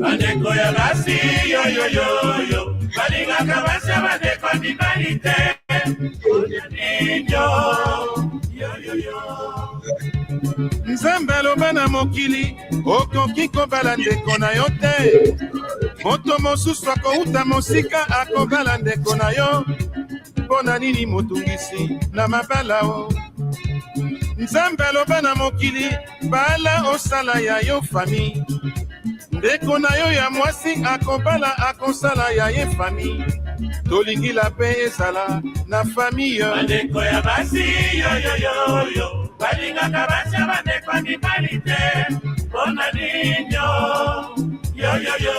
Bandeko ya basi yo yo yo yo balinga kabasa bandeko dibanite ninyo yo yo yo Nzambe aloba na mokili okoki kobala ndeko na yo te moto mosusu akouta mosika akobala ndeko na yo mpona nini motungisi na mabala o Nzambe aloba na mokili bala osala ya yo fami ndeko na yo ya mwasi akobala akosala ya ye fami tolingila mpe ezala na fami yo bandeko ya basi yoyoyoyo balingaka basi ya bandeko mibali te mpona ninyo yoyoyo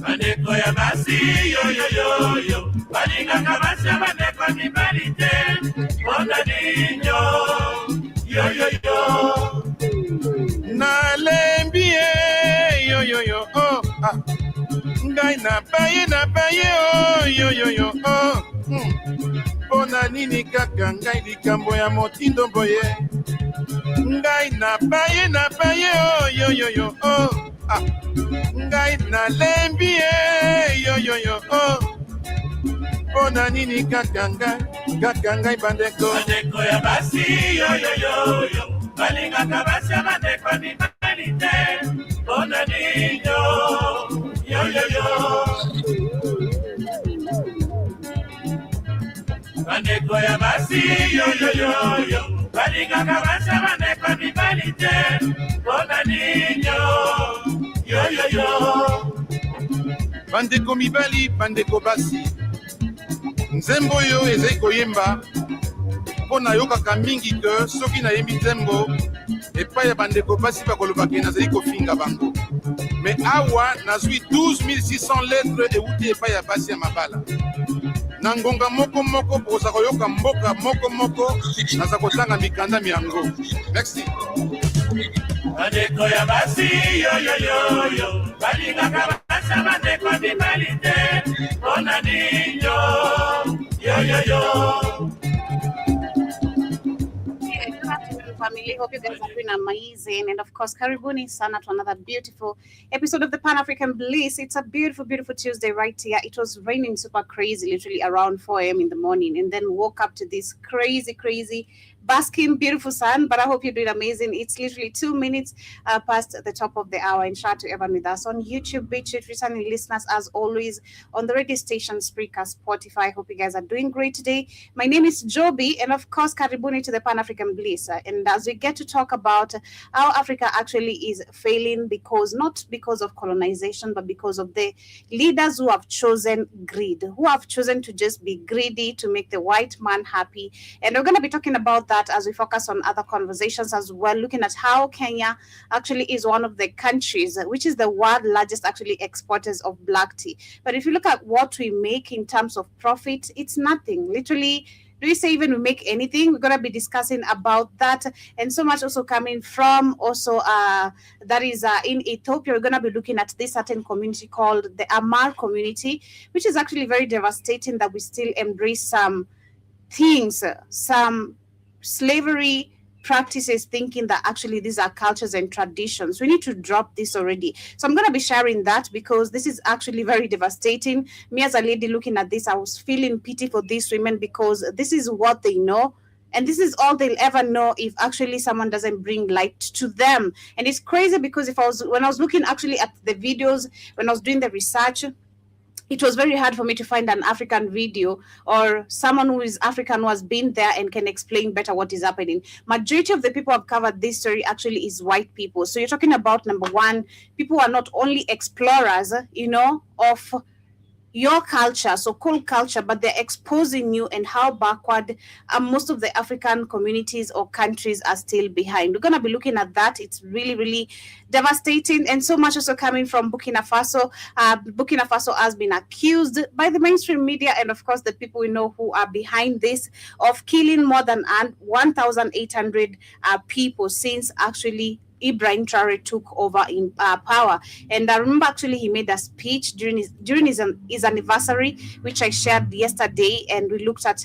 bandeko ya basi yoyoyoyo balingaka basi ya bandeko mibali te mpona ninyo yoyoyo nalembi yoyoyo oh ah ngai na baye oh yoyoyo oh mpona nini kaka ngai likambo ya motindo boye ngai na baye oh yoyoyo oh ah ngai nalembi yoyoyo oh mpona nini kaka ngai bandeko ya basi yoyoyo balingaka basi ya bandeko mibali te mpona ninyo yoyoyo bandeko ya basi yoyoyo balingaka basi ya bandeko mibali te mpona ninyo yoyoyo bandeko mibali bandeko basi nzembo oyo ezali koyemba mpo nayokaka mingi ke soki nayembi nzembo epai ya bandeko basi bakolobaki nazali kofinga bango me awa nazwi 12600 lettre euti epai ya basi ya mabala na ngonga moko pokoza koyoka mboka moko naza kotanga mikanda miyango merci bandeko ya basi yoyoyoyo balingaka basi ya bandeko mibali te mpona ninyo yoyoyo family. Hope you guys are doing amazing. And of course, karibuni sana to another beautiful episode of the Pan-African Bliss. It's a beautiful, beautiful Tuesday right here. It was raining super crazy, literally around 4 a.m. in the morning. And then woke up to this crazy, basking, beautiful sun. But I hope you're doing amazing. It's literally 2 minutes past the top of the hour. And shout out to everyone with us on YouTube, BitChute, returning listeners as always on the radio station, Spreaker, Spotify. I hope you guys are doing great today. My name is Joby. And of course, karibuni to the Pan-African Bliss. And as we get to talk about how Africa actually is failing not because of colonization, but because of the leaders who have chosen greed, who have chosen to just be greedy to make the white man happy. And we're going to be talking about that as we focus on other conversations as well, looking at how Kenya actually is one of the countries which is the world largest actually exporters of black tea. But if you look at what we make in terms of profit, it's nothing. Literally, do we say even we make anything? We're going to be discussing about that, and so much also coming from also that is in Ethiopia. We're going to be looking at this certain community called the Amar community, which is actually very devastating that we still embrace some things, some slavery practices, thinking that actually these are cultures and traditions. We need to drop this already. So I'm going to be sharing that because this is actually very devastating. Me as a lady looking at this, I was feeling pity for these women because this is what they know. And this is all they'll ever know if actually someone doesn't bring light to them. And it's crazy because when I was looking actually at the videos, when I was doing the research, it was very hard for me to find an African video or someone who is African who has been there and can explain better what is happening. Majority of the people who have covered this story actually is white people. So you're talking about, number one, people who are not only explorers, of your culture, so-called culture, but they're exposing you and how backward most of the African communities or countries are still behind. We're going to be looking at that. It's really, really devastating, and so much also coming from Burkina Faso. Burkina Faso has been accused by the mainstream media and, of course, the people we know who are behind this of killing more than 1,800 people since actually Ibrahim Traore took over in power. And I remember actually he made a speech during his anniversary, which I shared yesterday, and we looked at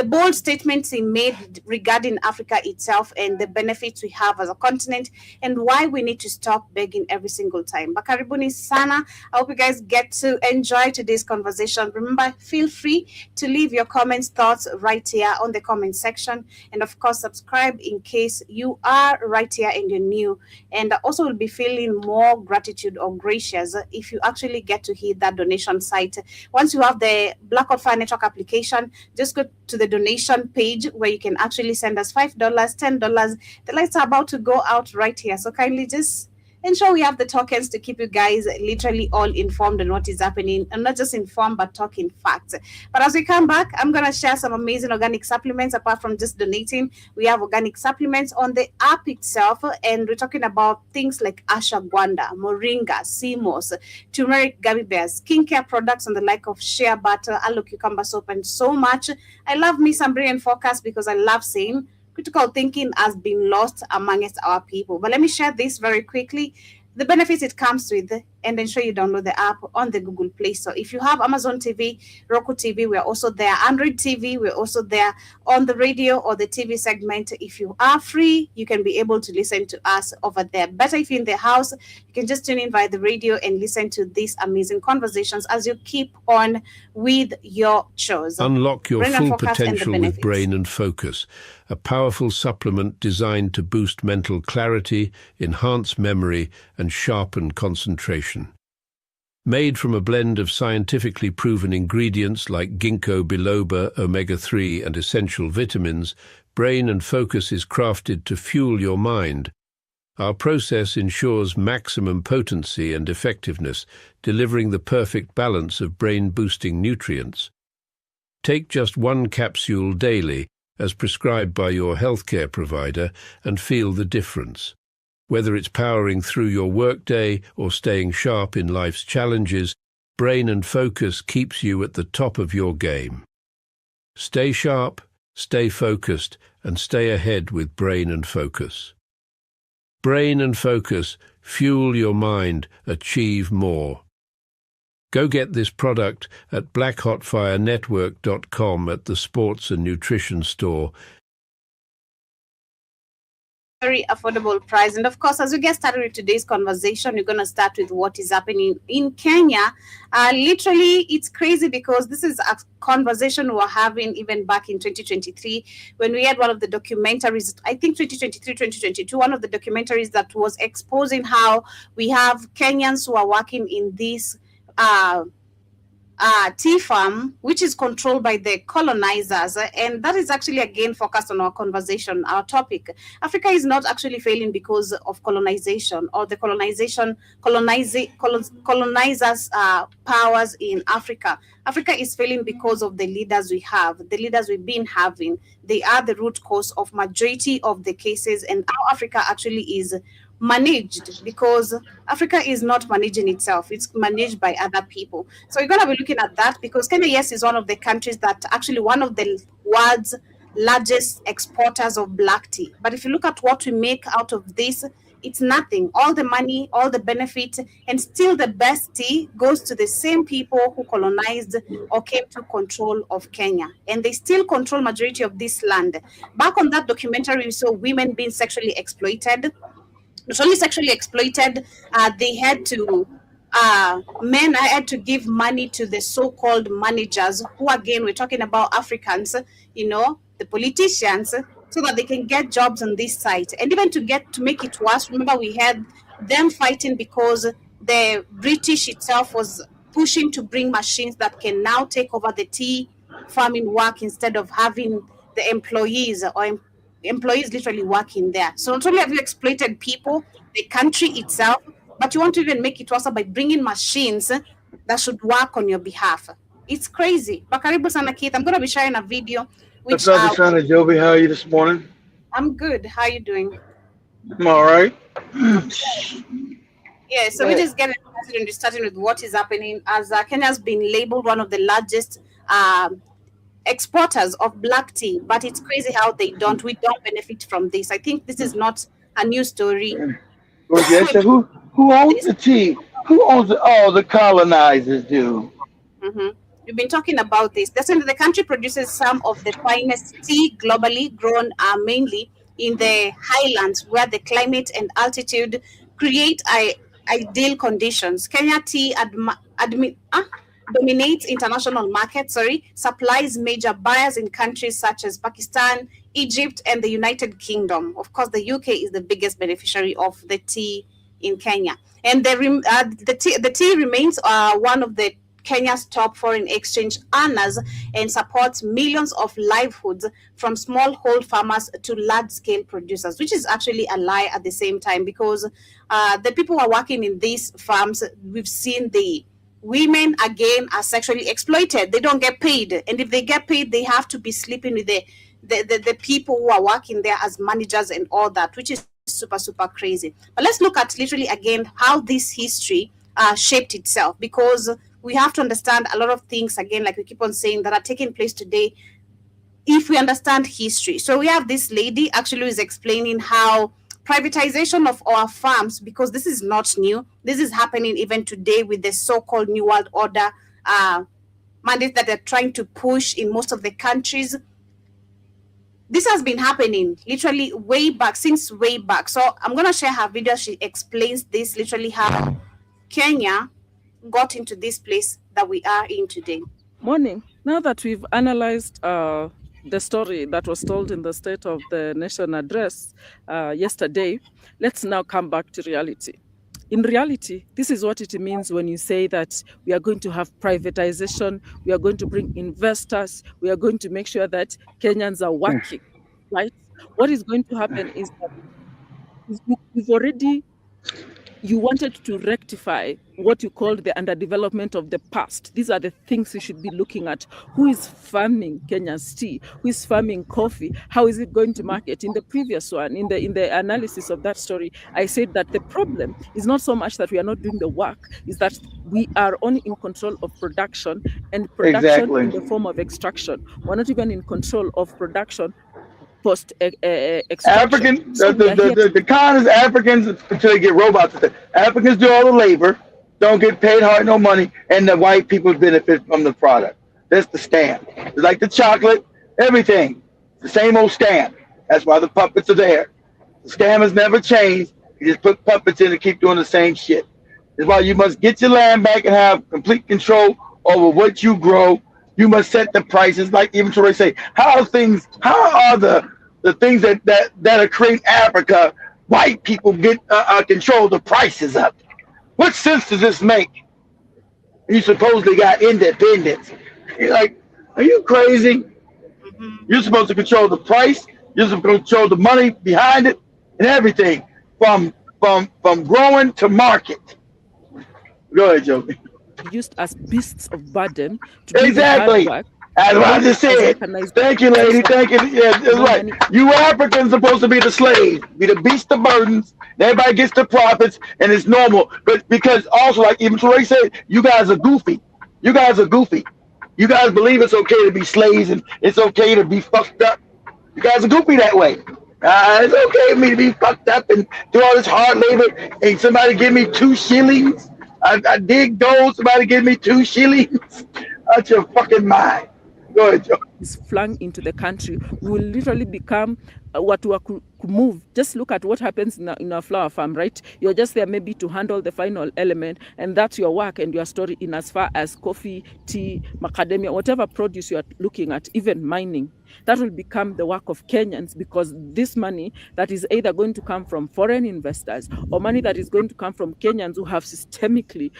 the bold statements he made regarding Africa itself and the benefits we have as a continent and why we need to stop begging every single time. But karibuni sana. I hope you guys get to enjoy today's conversation. Remember, feel free to leave your comments, thoughts right here on the comment section. And of course, subscribe in case you are right here and you're new. And also will be feeling more gratitude or gracious if you actually get to hit that donation site. Once you have the Blackout Fire Network application, just go to the donation page where you can actually send us $5, $10. The lights are about to go out right here. So kindly just ensure we have the tokens to keep you guys literally all informed on what is happening, and not just informed but talking facts. But as we come back, I'm going to share some amazing organic supplements. Apart from just donating, we have organic supplements on the app itself, and we're talking about things like ashwagandha, moringa, sea moss, turmeric gummy bears, skincare products and the like of shea butter, aloe cucumber soap, and so much. I love me some brain focus because I love saying critical thinking has been lost amongst our people. But let me share this very quickly. The benefits it comes with, and ensure you download the app on the Google Play Store. If you have Amazon TV, Roku TV, we're also there. Android TV, we're also there on the radio or the TV segment. If you are free, you can be able to listen to us over there. Better if you're in the house, you can just tune in via the radio and listen to these amazing conversations as you keep on with your chores. Unlock your full potential with Brain and Focus, a powerful supplement designed to boost mental clarity, enhance memory, and sharpen concentration. Made from a blend of scientifically proven ingredients like ginkgo biloba, omega-3, and essential vitamins, Brain and Focus is crafted to fuel your mind. Our process ensures maximum potency and effectiveness, delivering the perfect balance of brain-boosting nutrients. Take just one capsule daily, as prescribed by your healthcare provider, and feel the difference. Whether it's powering through your workday or staying sharp in life's challenges, Brain and Focus keeps you at the top of your game. Stay sharp, stay focused, and stay ahead with Brain and Focus. Brain and Focus, fuel your mind, achieve more. Go get this product at blackhotfirenetwork.com at the Sports and Nutrition Store. Very affordable price. And of course, as we get started with today's conversation, we're going to start with what is happening in Kenya. Literally, it's crazy because this is a conversation we were having even back in 2023 when we had one of the documentaries, I think 2023, 2022, one of the documentaries that was exposing how we have Kenyans who are working in this tea farm, which is controlled by the colonizers. And that is actually, again, focused on our conversation, our topic. Africa is not actually failing because of colonization or the colonizers' powers in Africa. Africa is failing because of the leaders we have, the leaders we've been having. They are the root cause of majority of the cases, and how Africa actually is managed, because Africa is not managing itself, it's managed by other people. So we're going to be looking at that because Kenya, yes, is one of the countries that actually one of the world's largest exporters of black tea. But if you look at what we make out of this, it's nothing. All the money, all the benefit, and still the best tea goes to the same people who colonized or came to control of Kenya. And they still control majority of this land. Back on that documentary, we saw women being sexually exploited. Not only sexually exploited, they had to, men had to give money to the so-called managers, who again, we're talking about Africans, the politicians, so that they can get jobs on this site. And even to make it worse, remember we had them fighting because the British itself was pushing to bring machines that can now take over the tea farming work instead of having the employees literally working there. So not only have you exploited people, the country itself, but you want to even make it worse by bringing machines that should work on your behalf. It's crazy. Bakaribu sana Keith. I'm going to be sharing a video. What's up, Sana Joby? How are you this morning? I'm good. How are you doing? I'm all right. Yeah, so we just get started with what is happening as Kenya has been labeled one of the largest exporters of black tea, but it's crazy how we don't benefit from this. I think this is not a new story. Well, yes, so who owns the tea? Who owns it? Oh, the colonizers do. Mm-hmm. We've been talking about this. That's when the country produces some of the finest tea globally, grown mainly in the highlands where the climate and altitude create ideal conditions. Kenya tea dominates international markets, supplies major buyers in countries such as Pakistan, Egypt, and the United Kingdom. Of course, the UK is the biggest beneficiary of the tea in Kenya. And the tea remains one of the Kenya's top foreign exchange earners and supports millions of livelihoods from smallhold farmers to large-scale producers, which is actually a lie at the same time, because the people who are working in these farms, we've seen the women again are sexually exploited. They don't get paid, and if they get paid, they have to be sleeping with the people who are working there as managers and all that, which is super crazy. But let's look at literally again how this history shaped itself, because we have to understand a lot of things, again, like we keep on saying, that are taking place today if we understand history. So we have this lady actually who is explaining how privatization of our farms, because this is not new, this is happening even today with the so-called New World Order mandate that they're trying to push in most of the countries. This has been happening literally since way back. So I'm going to share her video. She explains this, literally how Kenya got into this place that we are in today. Morning. Now that we've analyzed the story that was told in the State of the Nation address yesterday, let's now come back to reality. In reality, this is what it means when you say that we are going to have privatization, we are going to bring investors, we are going to make sure that Kenyans are working, right? What is going to happen is that you wanted to rectify what you called the underdevelopment of the past. These are the things you should be looking at. Who is farming Kenya's tea? Who is farming coffee? How is it going to market? In the previous one, in the analysis of that story, I said that the problem is not so much that we are not doing the work, is that we are only in control of production, and production in the form of extraction. We're not even in control of production post African, the con is Africans until they get robots. Africans do all the labor, don't get paid hard, no money, and the white people benefit from the product. That's the scam. It's like the chocolate, everything. It's the same old scam. That's why the puppets are there. The scam has never changed. You just put puppets in and keep doing the same shit. That's why you must get your land back and have complete control over what you grow. You must set the prices, like even Troy say. How are the things that are creating Africa? White people get control the prices up. What sense does this make? You supposedly got independence. You're like, are you crazy? You're supposed to control the price. You're supposed to control the money behind it and everything, from growing to market. Go ahead, Joe. Used as beasts of burden to exactly. Do the hard work. That's what I just said. Thank you, lady. Thank you. Yeah, that's right. You Africans supposed to be the slaves, be the beast of burdens. Everybody gets the profits, and it's normal. But because also, like even Troy said, you guys are goofy. You guys are goofy. You guys believe it's okay to be slaves and it's okay to be fucked up. You guys are goofy that way. It's okay for me to be fucked up and do all this hard labor, and somebody give me 2 shillings. I dig gold. Somebody give me 2 shillings. Out your fucking mind. Go ahead, Joe. Is flung into the country, we will literally become what we could move. Just look at what happens in a flower farm, right? You're just there maybe to handle the final element, and that's your work and your story in as far as coffee, tea, macadamia, whatever produce you are looking at, even mining. That will become the work of Kenyans, because this money that is either going to come from foreign investors or money that is going to come from Kenyans who have systemically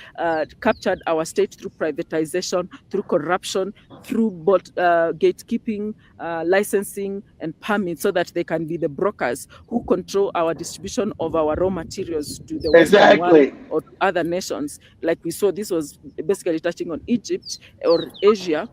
captured our state through privatization, through corruption, through gatekeeping, licensing and permits, so that they can be the brokers who control our distribution of our raw materials to the Western world or to other nations. Like we saw, this was basically touching on Egypt or Asia.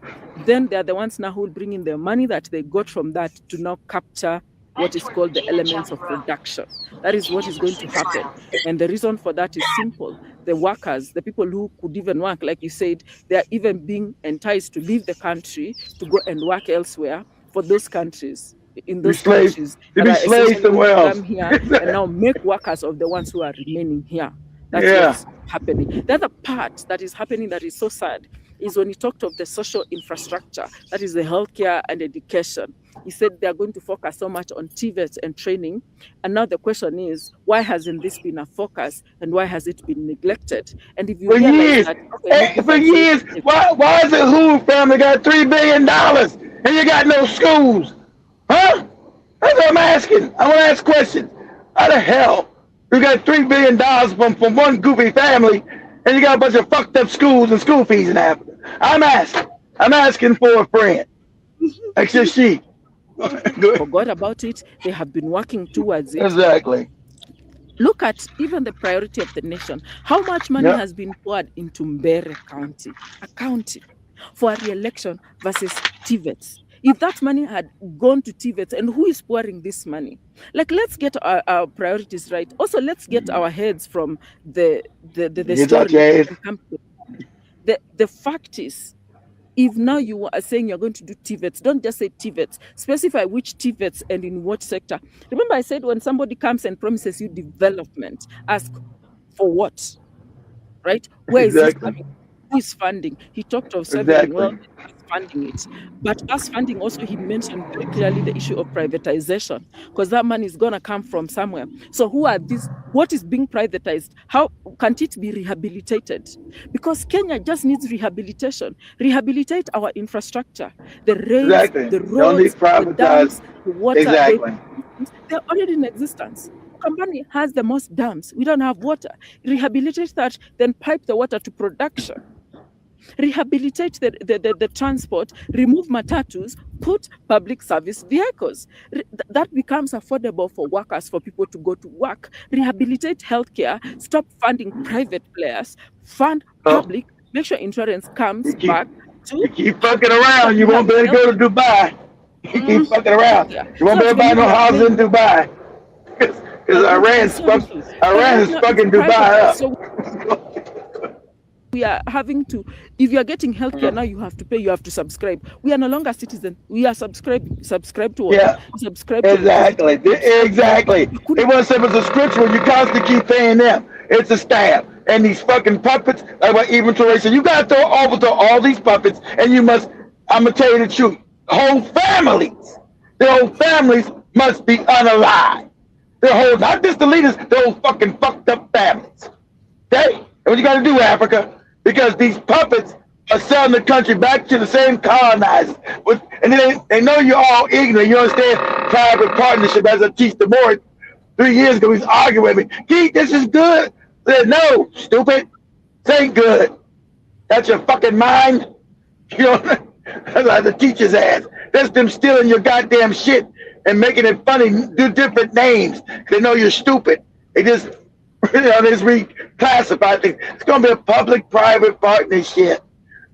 Then they are the ones now who will bring in the money that they got from that to now capture what is called the elements of production. That is what is going to happen. And the reason for that is simple. The workers, the people who could even work, like you said, they are even being enticed to leave the country to go and work elsewhere for those countries. In those countries that are essentially come here and now make workers of the ones who are remaining here. That's what's happening. The other part that is happening that is so sad is when he talked of the social infrastructure, that is the healthcare and education. He said they are going to focus so much on TVET and training. And now the question is, why hasn't this been a focus and why has it been neglected? And if you For realize years, that, okay, for years, why is the Who family got $3 billion and you got no schools? Huh? That's what I'm asking. I want to ask questions. How the hell you got $3 billion from one goofy family and you got a bunch of fucked up schools and school fees in Africa? I'm asking for a friend. Except she. Forgot about it. They have been working towards it. Exactly. Look at even the priority of the nation. How much money has been poured into Mbere County, a county, for a re-election versus TVETs? If that money had gone to TVETs, and who is pouring this money? Like, let's get our priorities right. Also, let's get our heads from the story. The fact is, if now you are saying you're going to do TVETs, don't just say TVETs. Specify which TVETs and in what sector. Remember I said when somebody comes and promises you development, ask for what, right? Where is it coming? Who is funding? He talked of seven, well, funding it. But as funding also, he mentioned very clearly the issue of privatization, because that money is going to come from somewhere. So who are these? What is being privatized? How can't it be rehabilitated? Because Kenya just needs rehabilitation. Rehabilitate our infrastructure, the rails, the roads, the dams, the water. They're already in existence. Company has the most dams. We don't have water. Rehabilitate that, then pipe the water to production. Rehabilitate the transport, remove matatus, put public service vehicles. That becomes affordable for workers, for people to go to work. Rehabilitate healthcare, stop funding private players, fund public, make sure insurance comes back. You keep fucking around, you won't be able to go to Dubai. You keep fucking around. You won't be able to buy no houses in Dubai. Because Iran is fucking Dubai up. We are having to, if you are getting healthcare now, you have to pay, you have to subscribe. We are no longer citizens. We are subscribe to what? Yeah, subscribe exactly. Exactly. It wasn't a subscription where you constantly keep paying them. It's a stab. And these fucking puppets, like what even Torre said, you got to throw all these puppets, and you must, I'm going to tell you the truth, whole families must be unalive. Not just the leaders, the whole fucking fucked up families. Okay? And what you got to do, Africa? Because these puppets are selling the country back to the same colonizers. And they know you're all ignorant. You understand private partnership, as I teach the board 3 years ago. He's arguing with me. Keith, this is good. I said, no, stupid. This ain't good. That's your fucking mind. You know, that's like the teacher's ass. That's them stealing your goddamn shit and making it funny, do different names. They know you're stupid. They just reclassify things. It's going to be a public-private partnership.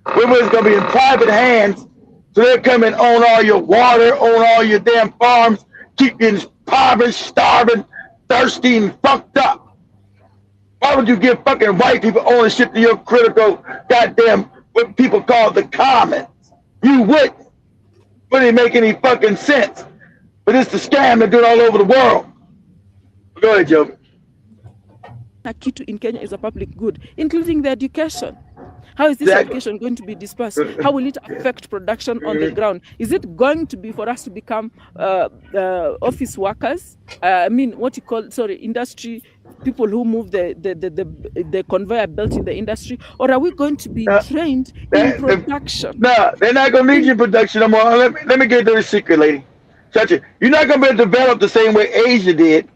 It's going to be in private hands, so they'll come and own all your water, own all your damn farms, keep you impoverished, starving, thirsty, and fucked up. Why would you give fucking white people ownership to your critical goddamn, what people call the commons? You wouldn't. Wouldn't make any fucking sense. But it's the scam they do it all over the world. Go ahead, Joe. Kitu in Kenya is a public good, including the education. How is this education going to be dispersed? How will it affect production on the ground? Is it going to be for us to become office workers? Industry people who move the conveyor belt in the industry, or are we going to be trained in production? No, they're not going to need you in production no more. Let me get to the secret, lady. You're not going to be able to develop the same way Asia did,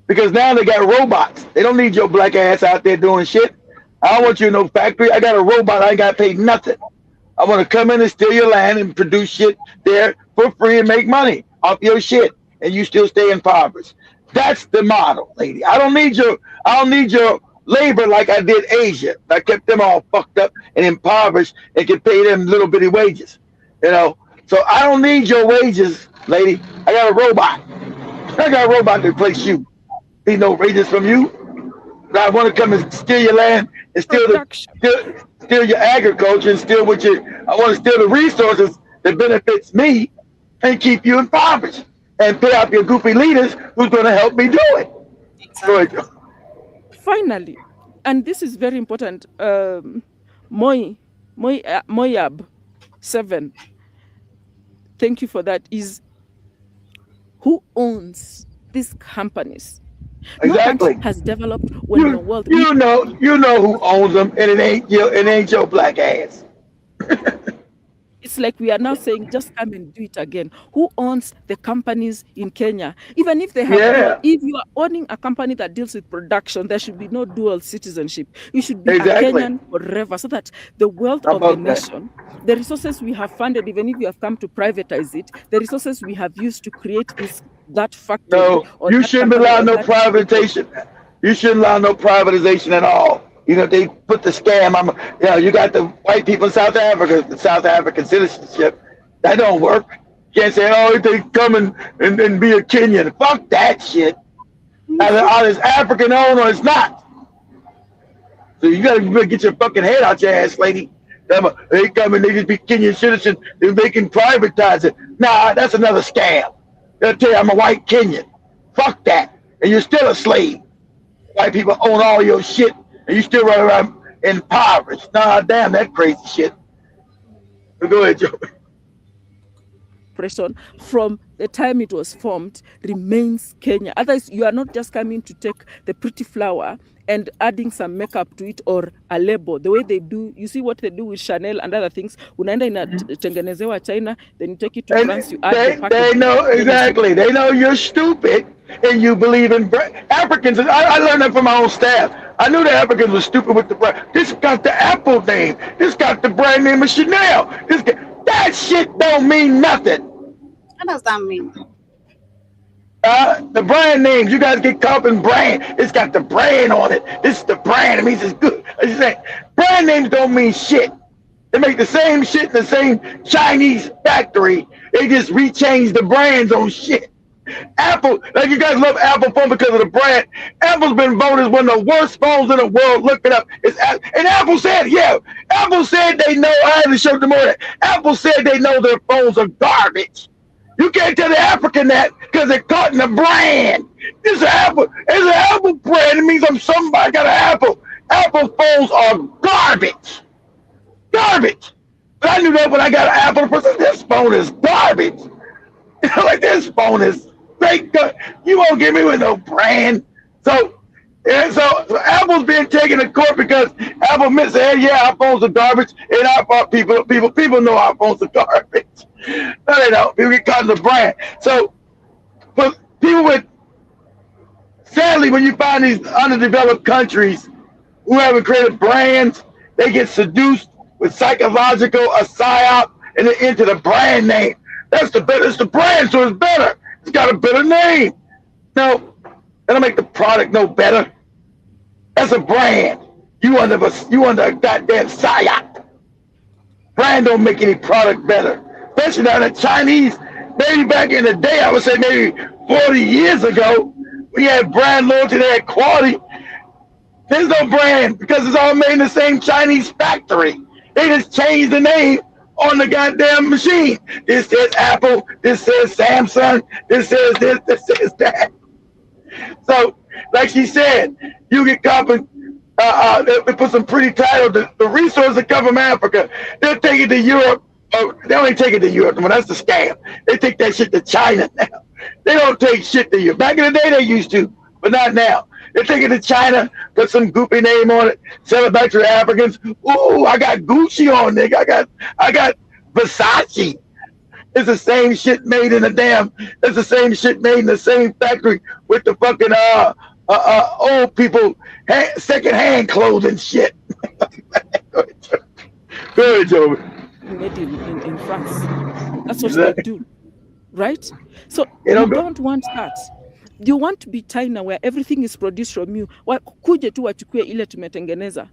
because now they got robots. They don't need your black ass out there doing shit. I don't want you in no factory. I got a robot. I ain't got to pay nothing. I want to come in and steal your land and produce shit there for free and make money off your shit, and you still stay impoverished. That's the model, lady. I don't need your labor like I did Asia. I kept them all fucked up and impoverished and could pay them little bitty wages. You know, so I don't need your wages, lady. I got a robot. I got a robot to replace you. Need no wages from you. I want to come and steal your land and steal your agriculture and steal I want to steal the resources that benefits me and keep you impoverished and pay off your goofy leaders who's going to help me do it. Finally, and this is very important, Moi Moyab 7, thank you for that, is who owns these companies? Exactly. No has developed when the world. You know who owns them, and it ain't your black ass. It's like we are now saying, just come and do it again. Who owns the companies in Kenya? Even if they have if you are owning a company that deals with production, there should be no dual citizenship. You should be a Kenyan forever, so that the wealth of the nation, the resources we have funded, even if you have come to privatize it, the resources we have used to create that factory. No, you shouldn't allow no privatization. You shouldn't allow no privatization at all. You know, they put the scam on, you got the white people in South Africa, the South African citizenship. That don't work. You can't say, oh, they come and be a Kenyan. Fuck that shit. Either it's African owned or it's not. So you gotta get your fucking head out your ass, lady. They come and they just be Kenyan citizens. They can privatize it. Nah, that's another scam. They'll tell you I'm a white Kenyan. Fuck that. And you're still a slave. White people own all your shit. And you still run around impoverished. Nah, damn, that crazy shit. Go ahead, Joe. From the time it was formed remains Kenya. Otherwise, you are not just coming to take the pretty flower and adding some makeup to it or a label. The way they do, you see what they do with Chanel and other things. Unaenda inatengenezewa China, then you take it to France, you add the package. They know, exactly. They know you're stupid and you believe in Africans. I learned that from my own staff. I knew the Africans were stupid with the brand. This got the Apple name. This got the brand name of Chanel. That shit don't mean nothing. What does that mean? The brand names, you guys get caught up in brand. It's got the brand on it. This is the brand. It means it's good. I'm just saying, brand names don't mean shit. They make the same shit in the same Chinese factory. They just rechange the brands on shit. Apple, like you guys love Apple phone because of the brand. Apple's been voted as one of the worst phones in the world. Look it up. And Apple said, Apple said they know. I had to show them more. Apple said they know their phones are garbage. You can't tell the African that because they're caught in the brand. It's an Apple brand. It means I'm somebody got an Apple. Apple phones are garbage. Garbage. But I knew that when I got an Apple. This phone is garbage. Like this phone is fake. You won't get me with no brand. So Apple's being taken to court because Apple admits, hey, our phones are garbage, and our people know our phones are garbage. No, they don't. People get caught in the brand. So, but sadly, when you find these underdeveloped countries who haven't created brands, they get seduced with psychological a psyop and they're into the brand name. It's the brand, so it's better. It's got a better name. No, that'll make the product no better. That's a brand. You under a goddamn psyop. Brand don't make any product better. Especially now the Chinese, maybe back in the day, I would say maybe 40 years ago, we had brand loyalty, they had quality. There's no brand because it's all made in the same Chinese factory. They just changed the name on the goddamn machine. This says Apple, this says Samsung, this says this says that. So, like she said, you get covered. They put some pretty titles. The resources that come from Africa, they'll take it to Europe. They only take it to Europe. Well, that's the scam. They take that shit to China now. They don't take shit to Europe. Back in the day, they used to, but not now. They take it to China, put some goopy name on it, sell it back to the Africans. Ooh, I got Gucci on, nigga. I got Versace. It's the same shit made in it's the same shit made in the same factory with the fucking old people second-hand clothing shit. Go ahead, Joey. Made in France. That's what they do, right? So you don't want that. You want to be China where everything is produced from you. Kuje tu wachukue ile tumetengeneza.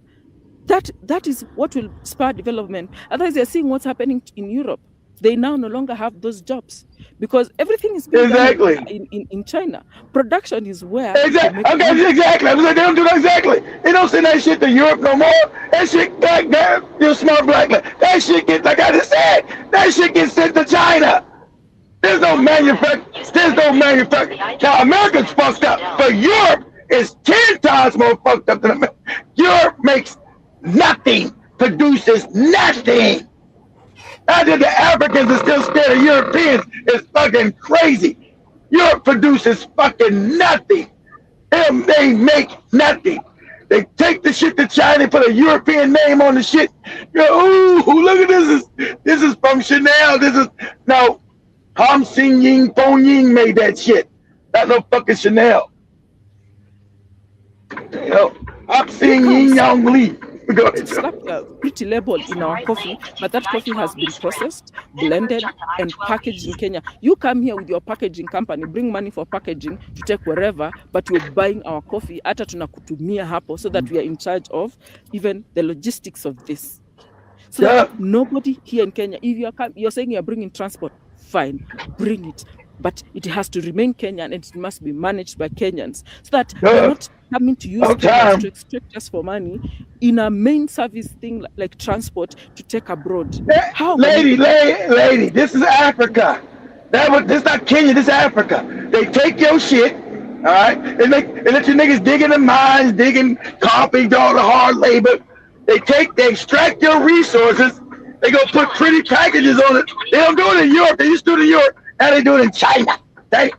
That is what will spur development. Otherwise, they're seeing what's happening in Europe. They now no longer have those jobs because everything is being done in China. Production is where. Exactly. Okay, exactly. I was like, they don't do that exactly. They don't send that shit to Europe no more. That shit back there, you smart black man. That shit gets, like I just said, that shit gets sent to China. There's no manufacturing. Now, America's fucked up, but Europe is 10 times more fucked up than America. Europe makes nothing produces nothing. I think the Africans are still scared of Europeans. It's fucking crazy. Europe produces fucking nothing. They make nothing. They take the shit to China, put a European name on the shit. You go, ooh, look at this. This is from Chanel. This is no. Ham Sing Ying Pong Ying made that shit. Not no fucking Chanel. You know, Ham Sing Ying Yang Li. Go ahead, slap a pretty label in our coffee, but that coffee has been processed, blended, and packaged in Kenya. You come here with your packaging company, bring money for packaging to take wherever, but you're buying our coffee, hata tunakutumia hapo, so that we are in charge of even the logistics of this. So that nobody here in Kenya, if you're saying you're bringing transport, fine, bring it. But it has to remain Kenyan and it must be managed by Kenyans, so that we're not coming to use Kenyans to extract us for money in a main service thing like transport to take abroad. How lady, this is Africa. This is not Kenya, this is Africa. They take your shit, all right, and let your niggas dig in the mines, digging coffee, do all the hard labor. They extract your resources. They go put pretty packages on it. They don't do it in Europe. They used to do it in Europe. Now they do it in China. And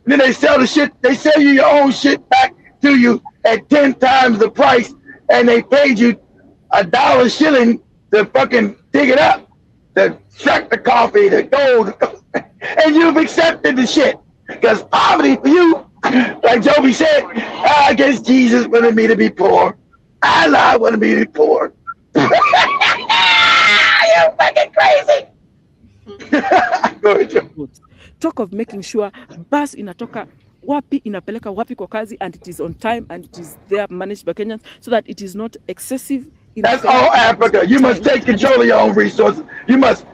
then they sell the shit. They sell you your own shit back to you at 10 times the price, and they paid you $1 shilling to fucking dig it up, to extract the coffee, the gold, and you've accepted the shit. Because poverty for you, like Joby said, I guess Jesus wanted me to be poor. Allah wanted me to be poor. You're fucking crazy. Go ahead, Joe. Talk of making sure bus inatoka wapi inapeleka wapi kwa kazi, and it is on time and it is there managed by Kenyans, so that it is not excessive. That's all Africa. You must take control of your own resources. You must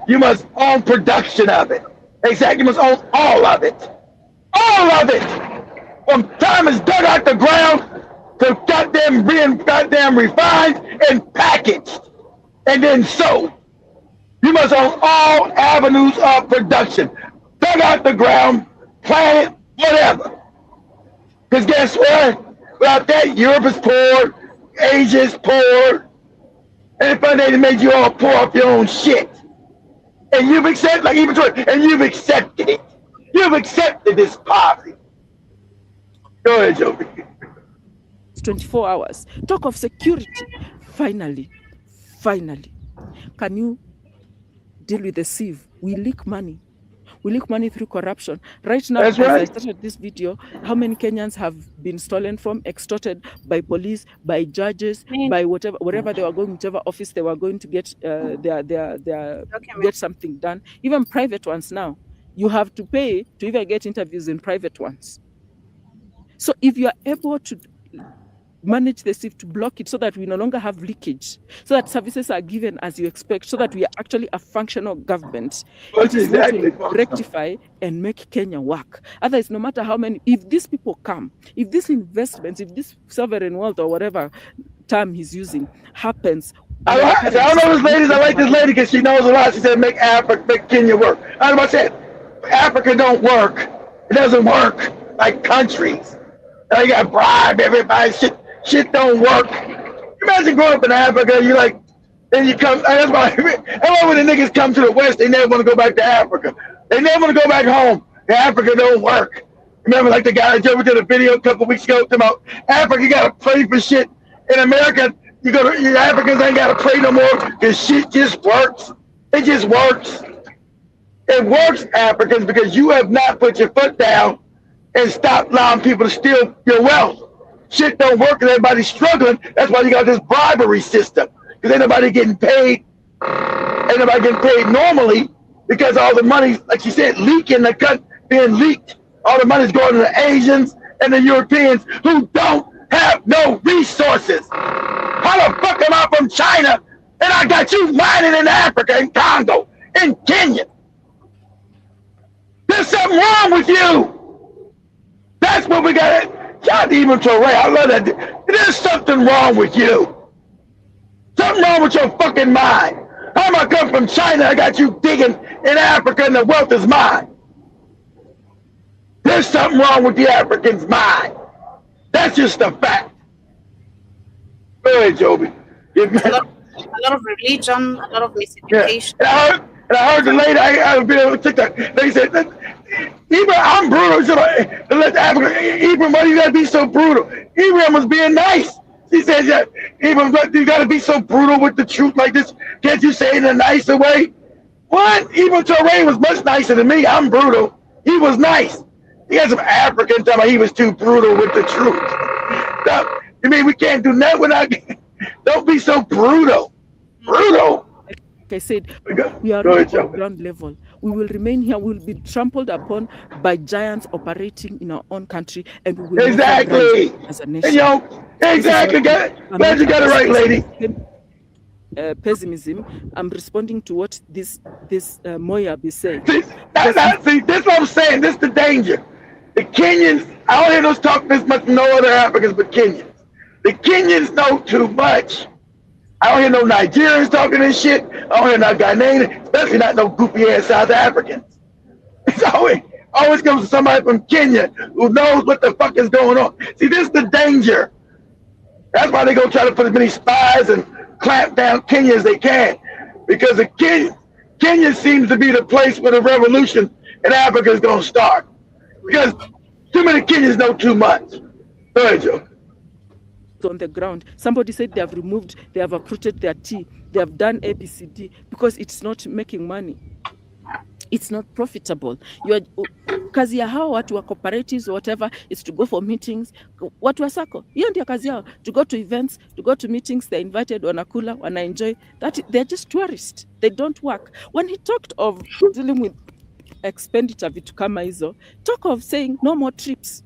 own production of it. Exactly. You must own all of it. All of it. From time it's dug out the ground to being refined and packaged and then sold. You must own all avenues of production. Dug out the ground, plant it, whatever. Because guess what? Without that, Europe is poor, Asia is poor, and if they made you all poor off your own shit. And you've accepted, like even and you've accepted it. You've accepted this poverty. Go ahead, Joby. It's 24 hours. Talk of security. Finally, can you deal with the sieve? We leak money. We leak money through corruption. Right now, as I started this video, how many Kenyans have been stolen from, extorted by police, by judges, by wherever they were going, whichever office they were going to get get something done. Even private ones now, you have to pay to even get interviews in private ones. So if you are able to manage the sieve, to block it so that we no longer have leakage, so that services are given as you expect, so that we are actually a functional government. It is exactly what will rectify and make Kenya work. Otherwise, no matter how many, if these people come, if these investments, if this sovereign wealth or whatever term he's using happens. I know this lady. I like this lady because she knows a lot. She said, make Kenya work. I was about to say, Africa don't work. It doesn't work like countries. Now you got to bribe everybody. Shit don't work. Imagine growing up in Africa, you like, then you come, that's why when the niggas come to the West, they never want to go back to Africa. They never want to go back home. Africa don't work. Remember, like the guy that Joe did a video a couple weeks ago talking about Africa, you got to pray for shit. In America, Africans ain't got to pray no more because shit just works. It just works. It works, Africans, because you have not put your foot down and stopped allowing people to steal your wealth. Shit don't work because everybody's struggling. That's why you got this bribery system. Because ain't nobody getting paid. Ain't nobody getting paid normally because all the money, like she said, leaking, the cut being leaked. All the money's going to the Asians and the Europeans who don't have no resources. How the fuck am I from China and I got you mining in Africa, in Congo, in Kenya? There's something wrong with you. That's what we got. Not even to Ray. I love that. There's something wrong with you. Something wrong with your fucking mind. How am I come from China? I got you digging in Africa and the wealth is mine. There's something wrong with the African's mind. That's just a fact. Go ahead, Joby. a lot of religion, a lot of miseducation. Yeah. And I heard the lady, I've been able to TikTok, they said, Ibrahim, I'm brutal. So let Africa, Ibrahim, why you gotta be so brutal? Ibrahim was being nice. She said, yeah, Ibrahim, you gotta be so brutal with the truth like this. Can't you say it in a nicer way? What? Ibrahim Traoré was much nicer than me. I'm brutal. He was nice. He had some African talking about he was too brutal with the truth. No, you mean we can't do that without, don't be so brutal. Brutal. Like I said, we are on ground level. We will remain here. We will be trampled upon by giants operating in our own country, and we will exactly as a nation. Exactly. Glad you got it right, lady. Pessimism. I'm responding to what this Moya be saying. See, this is what I'm saying. This is the danger. The Kenyans, I don't hear those talking this much, no other Africans but Kenyans. The Kenyans know too much. I don't hear no Nigerians talking this shit. I don't hear no Ghanaians, especially not no goofy ass South Africans. It's always comes to somebody from Kenya who knows what the fuck is going on. See, this is the danger. That's why they go try to put as many spies and clamp down Kenya as they can. Because Kenya seems to be the place where the revolution in Africa is going to start. Because too many Kenyans know too much. Go ahead, Joe. On the ground, somebody said they have uprooted their tea, they have done ABCD because it's not making money, it's not profitable. Kazi ya hao watu wa cooperatives or whatever is to go for meetings. Watu wa sako, hiyo ndio kazi yao, to go to events, to go to meetings. They're invited, wanakula, wana enjoy. That they're just tourists, they don't work. When he talked of dealing with expenditure vitu kama hizo, talk of saying no more trips.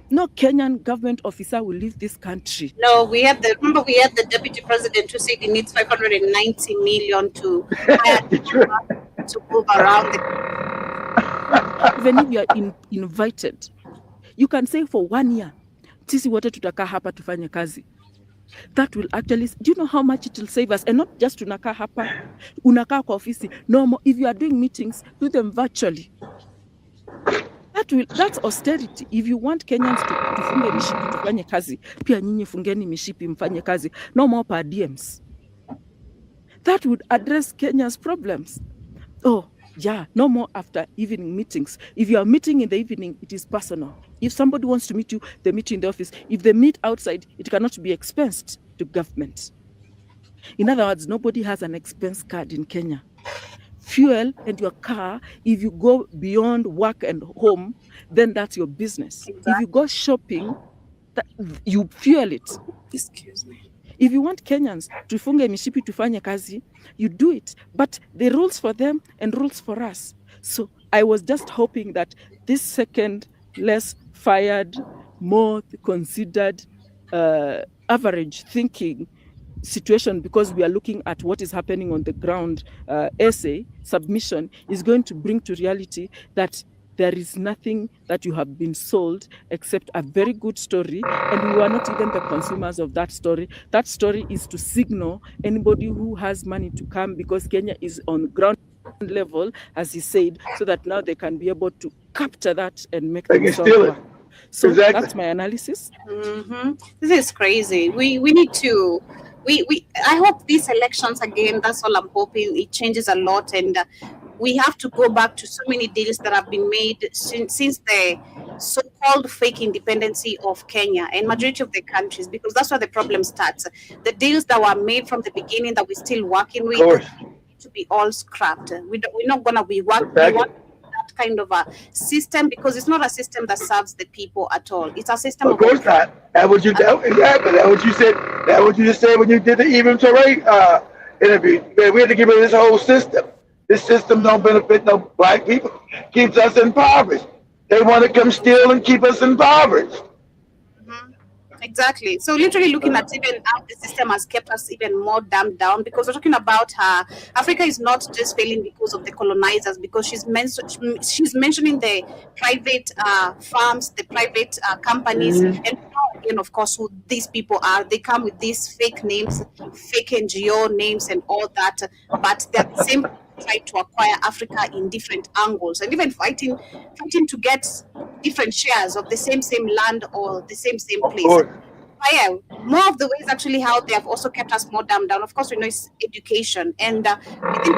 No Kenyan government officer will leave this country. No, remember we had the deputy president who said he needs 590 million to move around. Even if you are invited, you can say for 1 year, sisi wote tutakaa hapa tufanye kazi. That will actually, do you know how much it will save us? And not just tunakaa hapa, unakaa kwa ofisi. No more, if you are doing meetings, do them virtually. That's austerity. If you want Kenyans to funge mishipi tufanye kazi, pia nyinyi fungeni mishipi mfanye kazi. No more per diems. That would address Kenya's problems. Oh, yeah, no more after evening meetings. If you are meeting in the evening, it is personal. If somebody wants to meet you, they meet you in the office. If they meet outside, it cannot be expensed to government. In other words, nobody has an expense card in Kenya. Fuel and your car, if you go beyond work and home, then that's your business. Exactly. If you go shopping, you fuel it. Excuse me. If you want Kenyans to funge mishipi tufanye kazi, you do it. But the rules for them and rules for us. So I was just hoping that this second, less fired, more considered, average thinking situation, because we are looking at what is happening on the ground, essay submission is going to bring to reality that there is nothing that you have been sold except a very good story, and we are not even the consumers of that story. That story is to signal anybody who has money to come, because Kenya is on ground level, as he said, so that now they can be able to capture that and make things work. So exactly. That's my analysis. Mm-hmm. This is crazy. We need to. I hope these elections again, that's all I'm hoping, it changes a lot, and we have to go back to so many deals that have been made since the so-called fake independency of Kenya and majority of the countries, because that's where the problem starts. The deals that were made from the beginning that we're still working with need to be all scrapped. We're not going to be working that kind of a system, because it's not a system that serves the people at all. It's a system of course not. That's what you exactly. That's what you said. That's what you just said when you did the Ibrahim Traoré interview. We had to get rid of this whole system. This system don't benefit no black people. Keeps us impoverished. They want to come steal and keep us impoverished. Exactly. So literally looking at even how the system has kept us even more dumbed down, because we're talking about Africa is not just failing because of the colonizers, because she's mentioning the private farms, the private companies, and again, of course, who these people are. They come with these fake names, fake NGO names and all that, but they're the same try to acquire Africa in different angles, and even fighting to get different shares of the same land or the same place. yeah, more of the ways actually how they have also kept us more dumbed down. Of course, we know it's education, and we think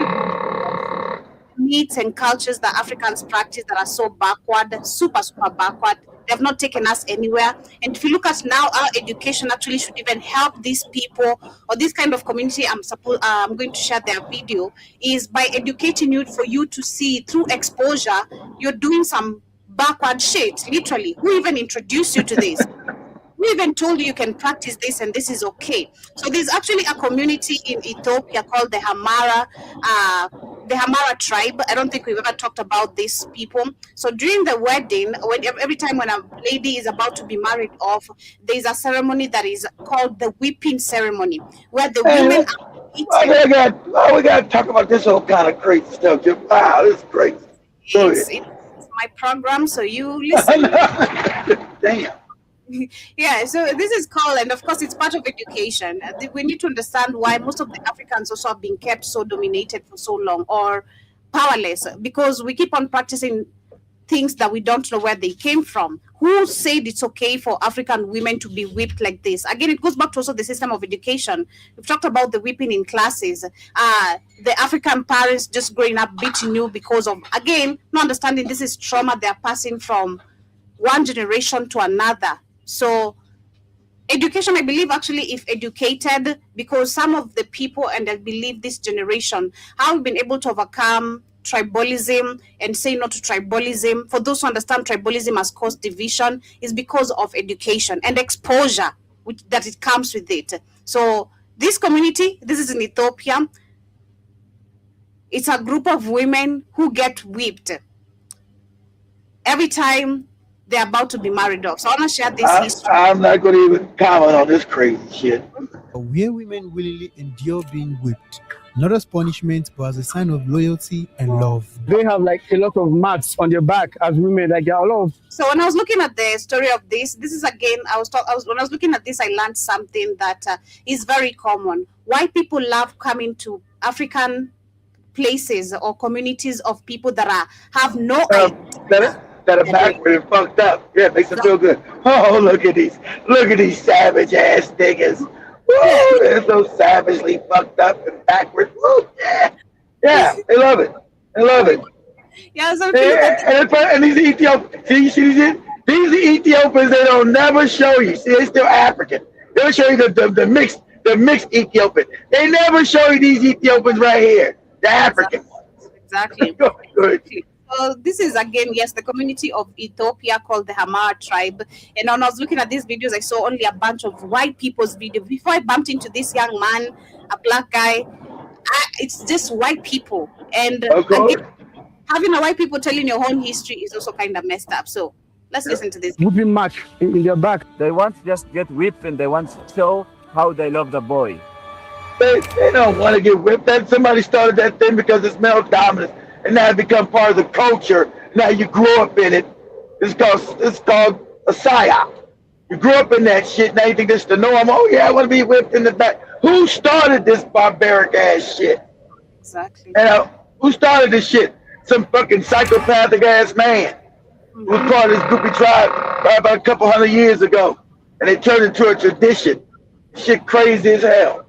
myths and cultures that Africans practice that are so backward, super, super backward. They have not taken us anywhere. And if you look at now, our education actually should even help these people or this kind of community. I'm going to share their video is by educating you for you to see through exposure. You're doing some backward shit, literally. Who even introduced you to this? We even told you can practice this and this is okay. So there's actually a community in Ethiopia called the Hamara tribe. I don't think we've ever talked about these people. So during the wedding, every time when a lady is about to be married off, there's a ceremony that is called the whipping ceremony, where the women are we got to talk about this whole kind of crazy stuff. Wow, this is crazy. It's my program, so you listen. Damn. Yeah, so this is called, and of course it's part of education. We need to understand why most of the Africans also have been kept so dominated for so long or powerless, because we keep on practicing things that we don't know where they came from. Who said it's okay for African women to be whipped like this? Again, it goes back to also the system of education. We've talked about the whipping in classes, the African parents just growing up beating you because of, again, not understanding this is trauma they're passing from one generation to another. So education, I believe, actually, if educated, because some of the people, and I believe this generation, have been able to overcome tribalism and say no to tribalism. For those who understand tribalism has caused division, is because of education and exposure that it comes with it. So this community, this is in Ethiopia, it's a group of women who get whipped every time they're about to be married off. So I want to share this history. I'm not going to even comment on this crazy shit. Where women willingly endure being whipped, not as punishment, but as a sign of loyalty and love. They have like a lot of marks on their back as women, like there are a lot of. So when I was looking at the story of this is again, when I was looking at this, I learned something that is very common. Why people love coming to African places or communities of people that have no idea. That are backward and fucked up. Yeah, makes them feel good. Oh, look at these savage ass niggas. Woo, they're so savagely fucked up and backward. Woo, yeah, they love it. Yeah, so and these Ethiopians, these Ethiopians, they don't never show you. See, they're still African. They'll show you the mixed Ethiopian. They never show you these Ethiopians right here, the African ones. Exactly. Good. So this is again, yes, the community of Ethiopia called the Hamar tribe. And when I was looking at these videos, I saw only a bunch of white people's videos. Before I bumped into this young man, a black guy, it's just white people. And again, having a white people telling your own history is also kind of messed up. So let's listen to this. Whipping match in their back. They want to just get whipped and they want to show how they love the boy. They don't want to get whipped. That somebody started that thing because it's male dominance. And now it become part of the culture. Now you grow up in it. It's called a psyop. You grew up in that shit. Now you think this is the norm. Oh yeah, I want to be whipped in the back. Who started this barbaric ass shit? Exactly. And who started this shit? Some fucking psychopathic ass man who was part of this groupie tribe about a couple hundred years ago, and it turned into a tradition. Shit crazy as hell.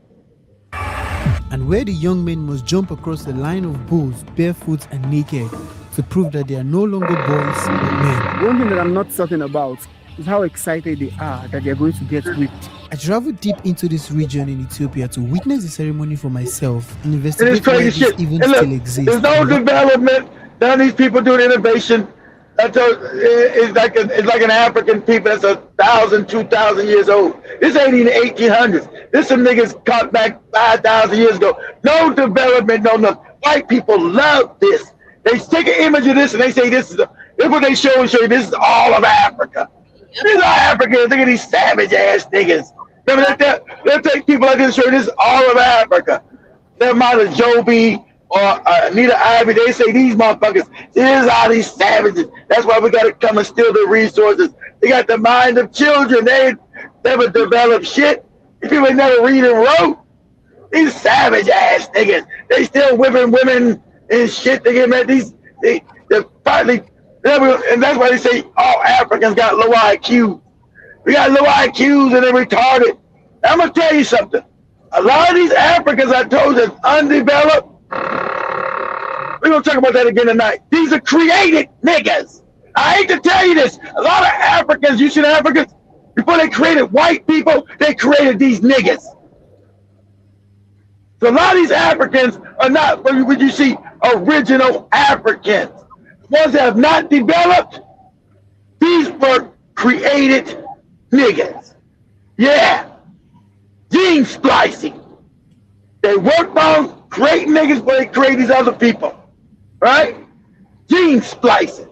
And where the young men must jump across the line of bulls barefoot and naked to prove that they are no longer boys but men. One thing that I'm not certain about is how excited they are that they're going to get whipped. I traveled deep into this region in Ethiopia to witness the ceremony for myself and investigate why this even still exists. There's no development. None of these people doing innovation. It's like an African people that's 1,000, 2,000 years old. This ain't even 1800s. This some niggas caught back 5,000 years ago. No development, no nothing. White people love this. They take an image of this and they say this is what they show you. This is all of Africa. These are Africans. Look at these savage ass niggas. They'll take people like this and show you this is all of Africa. Never mind a Joby or Anita Ivy, they say these motherfuckers, here's all these savages. That's why we got to come and steal the resources. They got the mind of children. They never developed shit. These people never read and wrote. These savage ass niggas, they still whipping women and shit. They get mad. They're partly, and that's why they say all Africans got low IQ. We got low IQs and they're retarded. I'm gonna tell you something. A lot of these Africans I told you is undeveloped. We're gonna talk about that again tonight. These are created niggas. I hate to tell you this. A lot of Africans, you see the Africans, before they created white people, they created these niggas. So a lot of these Africans are not what you see original Africans. Ones that have not developed, these were created niggas. Yeah. Gene splicing. They worked on creating niggas before they create these other people. Right? Gene splicing.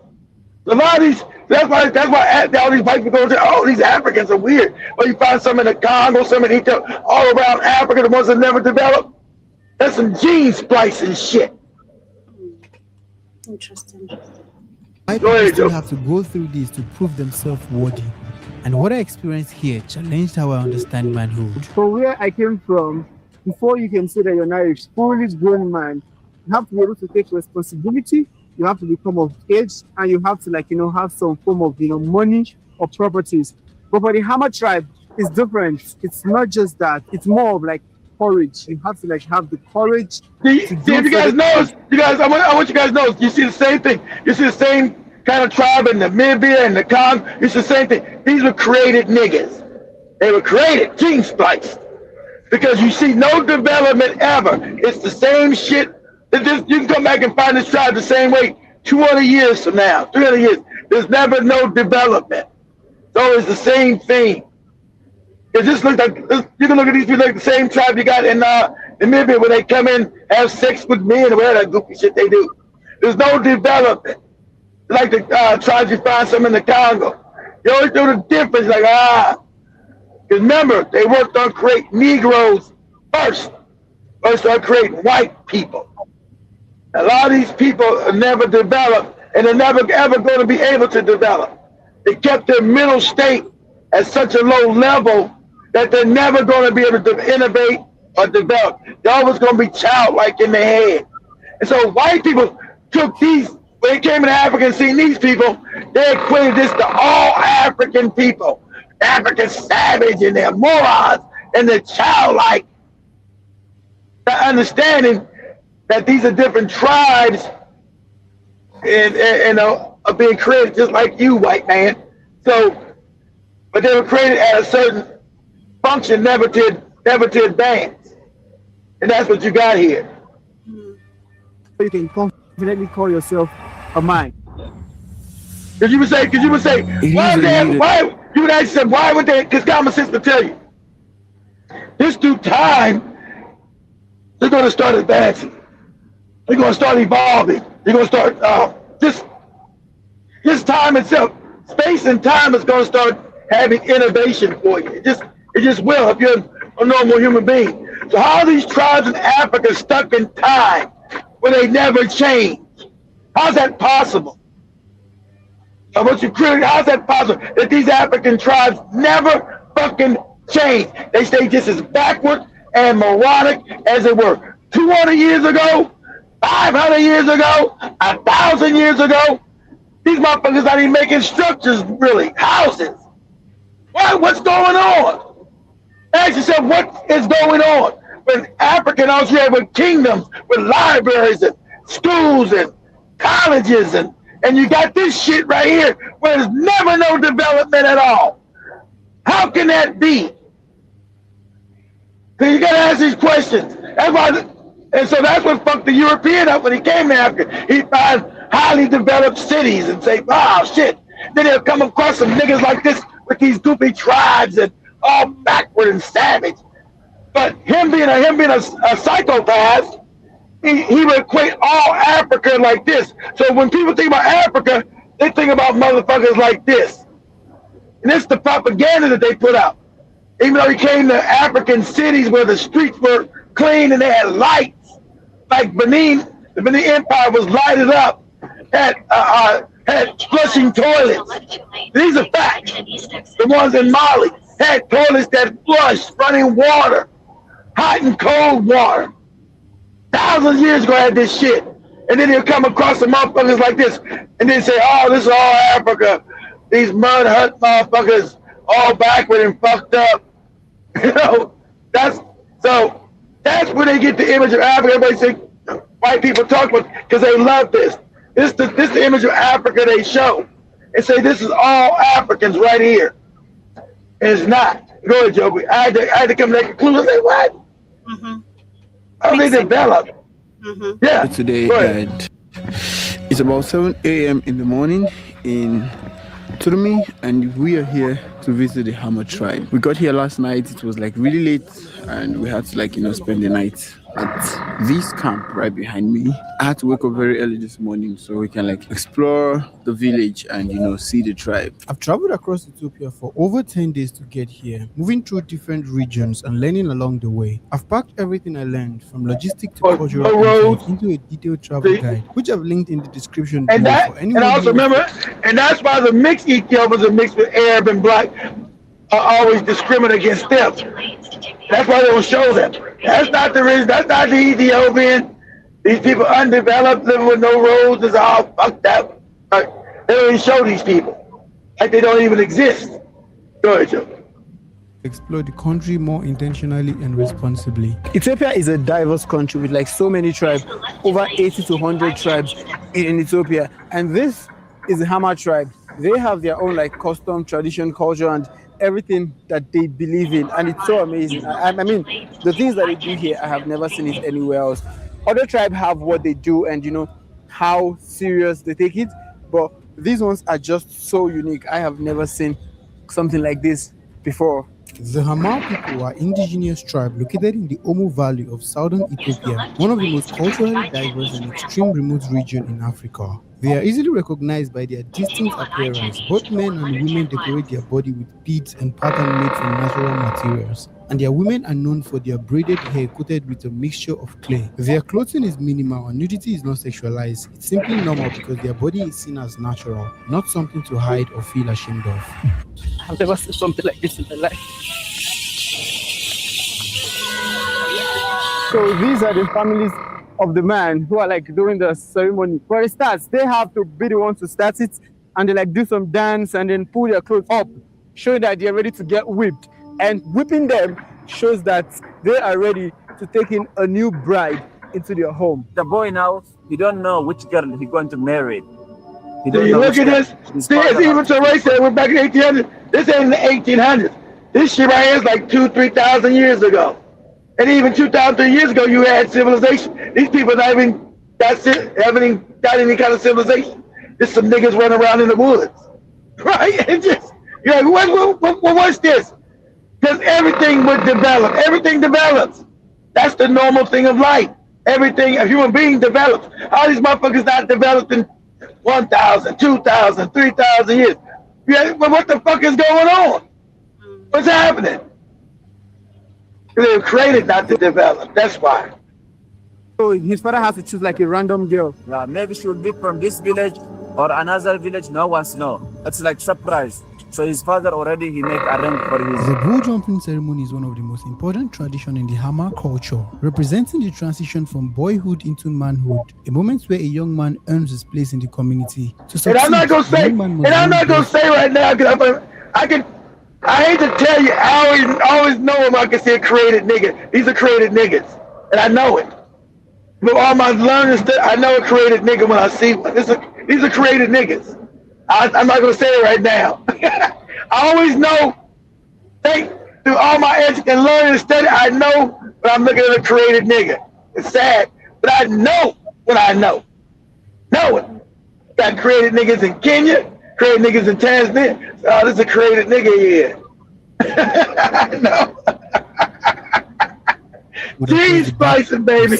A lot of these, that's why all these white people go say, oh, these Africans are weird. Well, you find some in the Congo, some in Ethiopia, all around Africa, the ones that never developed. That's some gene splicing shit. Interesting. White people still have to go through this to prove themselves worthy. And what I experienced here challenged how I understand manhood. From where I came from, before you can say that you're now a fully grown man, you have to be able to take responsibility. You have to become of age, and you have to, have some form of, money or properties. But for the Hammer tribe, it's different. It's not just that. It's more of like courage. You have to have the courage. If you guys know, I want you guys to know, you see the same thing. You see the same kind of tribe in Namibia and the Congo. It's the same thing. These were created niggas. They were created, gene spliced. Because you see no development ever. It's the same shit. You can come back and find this tribe the same way 200 years from now, 300 years. There's never no development. So it's the same thing. It just looks like, you can look at these people like the same tribe you got in Namibia where they come in, have sex with men, or whatever that goofy shit they do. There's no development. Like the tribes you find some in the Congo. You always do the difference, because remember, they worked on creating Negroes first on creating white people. A lot of these people are never developed, and they're never ever going to be able to develop. They kept their mental state at such a low level that they're never going to be able to innovate or develop. They're always going to be childlike in their head. And so white people took these, when they came into Africa and seen these people, they equated this to all African people. African savage and they're morons and they're childlike. Not understanding that these are different tribes and are being created just like you, white man. So, but they were created at a certain function, never to advance. And that's what you got here. You can confidently call yourself a man. Because you would say, you would actually say, why would they, because common sense will tell you. This due time, they're going to start advancing. They're going to start evolving. They're going to start, this time itself, space and time is going to start having innovation for you. It just will if you're a normal human being. So how are these tribes in Africa stuck in time where they never change? How's that possible? How's that possible that these African tribes never fucking change? They stay just as backward and moronic as they were 200 years ago, 500 years ago, 1,000 years ago. These motherfuckers not even making structures, really, houses. What's going on? Ask yourself, what is going on? When African Australia with kingdoms, with libraries and schools and colleges, and you got this shit right here where there's never no development at all. How can that be? Because you got to ask these questions. That's why, and so that's what fucked the European up when he came to Africa. He found highly developed cities and say, oh shit. Then he'll come across some niggas like this with these goofy tribes and all backward and savage. But him being a psychopath, he would equate all Africa like this. So when people think about Africa, they think about motherfuckers like this. And it's the propaganda that they put out. Even though he came to African cities where the streets were clean and they had lights, like Benin, the Benin Empire was lighted up, had flushing toilets. These are facts. The ones in Mali had toilets that flushed running water, hot and cold water. Thousands of years ago, I had this shit. And then he'll come across some motherfuckers like this and then say, oh, this is all Africa. These mud hut motherfuckers all backward and fucked up. You know, that's where they get the image of Africa. Everybody say white people talk about because they love this. This the image of Africa they show and say this is all Africans right here. And it's not. Go ahead, Joe. I had to come to that conclusion. I say, what? Mm-hmm. How they develop? Mm-hmm. Yeah. Today, and it's about 7 a.m. in the morning in Turmi, and we are here to visit the Hama tribe. We got here last night. It was like really late, and we had to spend the night at this camp right behind me. I had to wake up very early this morning so we can explore the village and see the tribe. I've traveled across Ethiopia for over 10 days to get here, moving through different regions and learning along the way. I've packed everything I learned from logistic to cultural insight into a detailed travel guide, which I've linked in the description below for anyone. And also remember, and that's why the mixed Ethiopians are mixed with Arab and black are always discriminate against them. That's why they don't show them. That's not the reason. That's not the Ethiopian. These people undeveloped, living with no roads, is all fucked up. They don't even show these people. Like they don't even exist. Go ahead, Joe. Explore the country more intentionally and responsibly. Ethiopia is a diverse country with so many tribes, over 80 to 100 tribes in Ethiopia. And this is the Hama tribe. They have their own custom, tradition, culture, and everything that they believe in, and it's so amazing. I mean, the things that they do here, I have never seen it anywhere else. Other tribes have what they do and how serious they take it, but these ones are just so unique. I have never seen something like this before. The Hama people are indigenous tribe located in the Omo Valley of southern Ethiopia, one of the most culturally diverse and extreme remote region in Africa. They are easily recognized by their distinct appearance. Both men and women decorate their body with beads and patterns made from natural materials. And their women are known for their braided hair coated with a mixture of clay. Their clothing is minimal and nudity is not sexualized. It's simply normal because their body is seen as natural, not something to hide or feel ashamed of. I've never seen something like this in my life. So these are the families of the man who are doing the ceremony. Where it starts, they have to be the ones to start it, and they do some dance and then pull their clothes up, showing that they're ready to get whipped. And whipping them shows that they are ready to take in a new bride into their home. The boy now, he don't know which girl he's going to marry. He So don't you know look which at girl. this. His See, it's father- even to race that we're back in 1800s. This ain't in the 1800s. This shit right here is 2,000-3,000 years ago. And even 2,000 years ago, you had civilization. These people haven't even got any kind of civilization. Just some niggas running around in the woods, right? And just you're like, what's this? Because everything would develop. Everything develops. That's the normal thing of life. Everything, a human being develops. All these motherfuckers not developed in 1,000, 2,000, 3,000 years. Yeah, but what the fuck is going on? What's happening? They were created not to develop. That's why. So his father has to choose a random girl. Yeah, maybe she will be from this village or another village. No one's know. It's surprise. So his father already he make arrange for his. The bull jumping ceremony is one of the most important traditions in the Hama culture, representing the transition from boyhood into manhood, a moment where a young man earns his place in the community. And I'm not gonna say right now because I hate to tell you, I always know him. I can see a created nigga. These are created niggas, and I know it. But all my learning stuff, I know a created nigga when I see one. These are created niggas. I'm not gonna say it right now. I always know. Through all my education and learning and study, I know when I'm looking at a created nigga. It's sad, but I know when I know. Know it. Got created niggas in Kenya, created niggas in Tanzania. Oh, this is a created nigga here. I know. Cheese spicing, baby.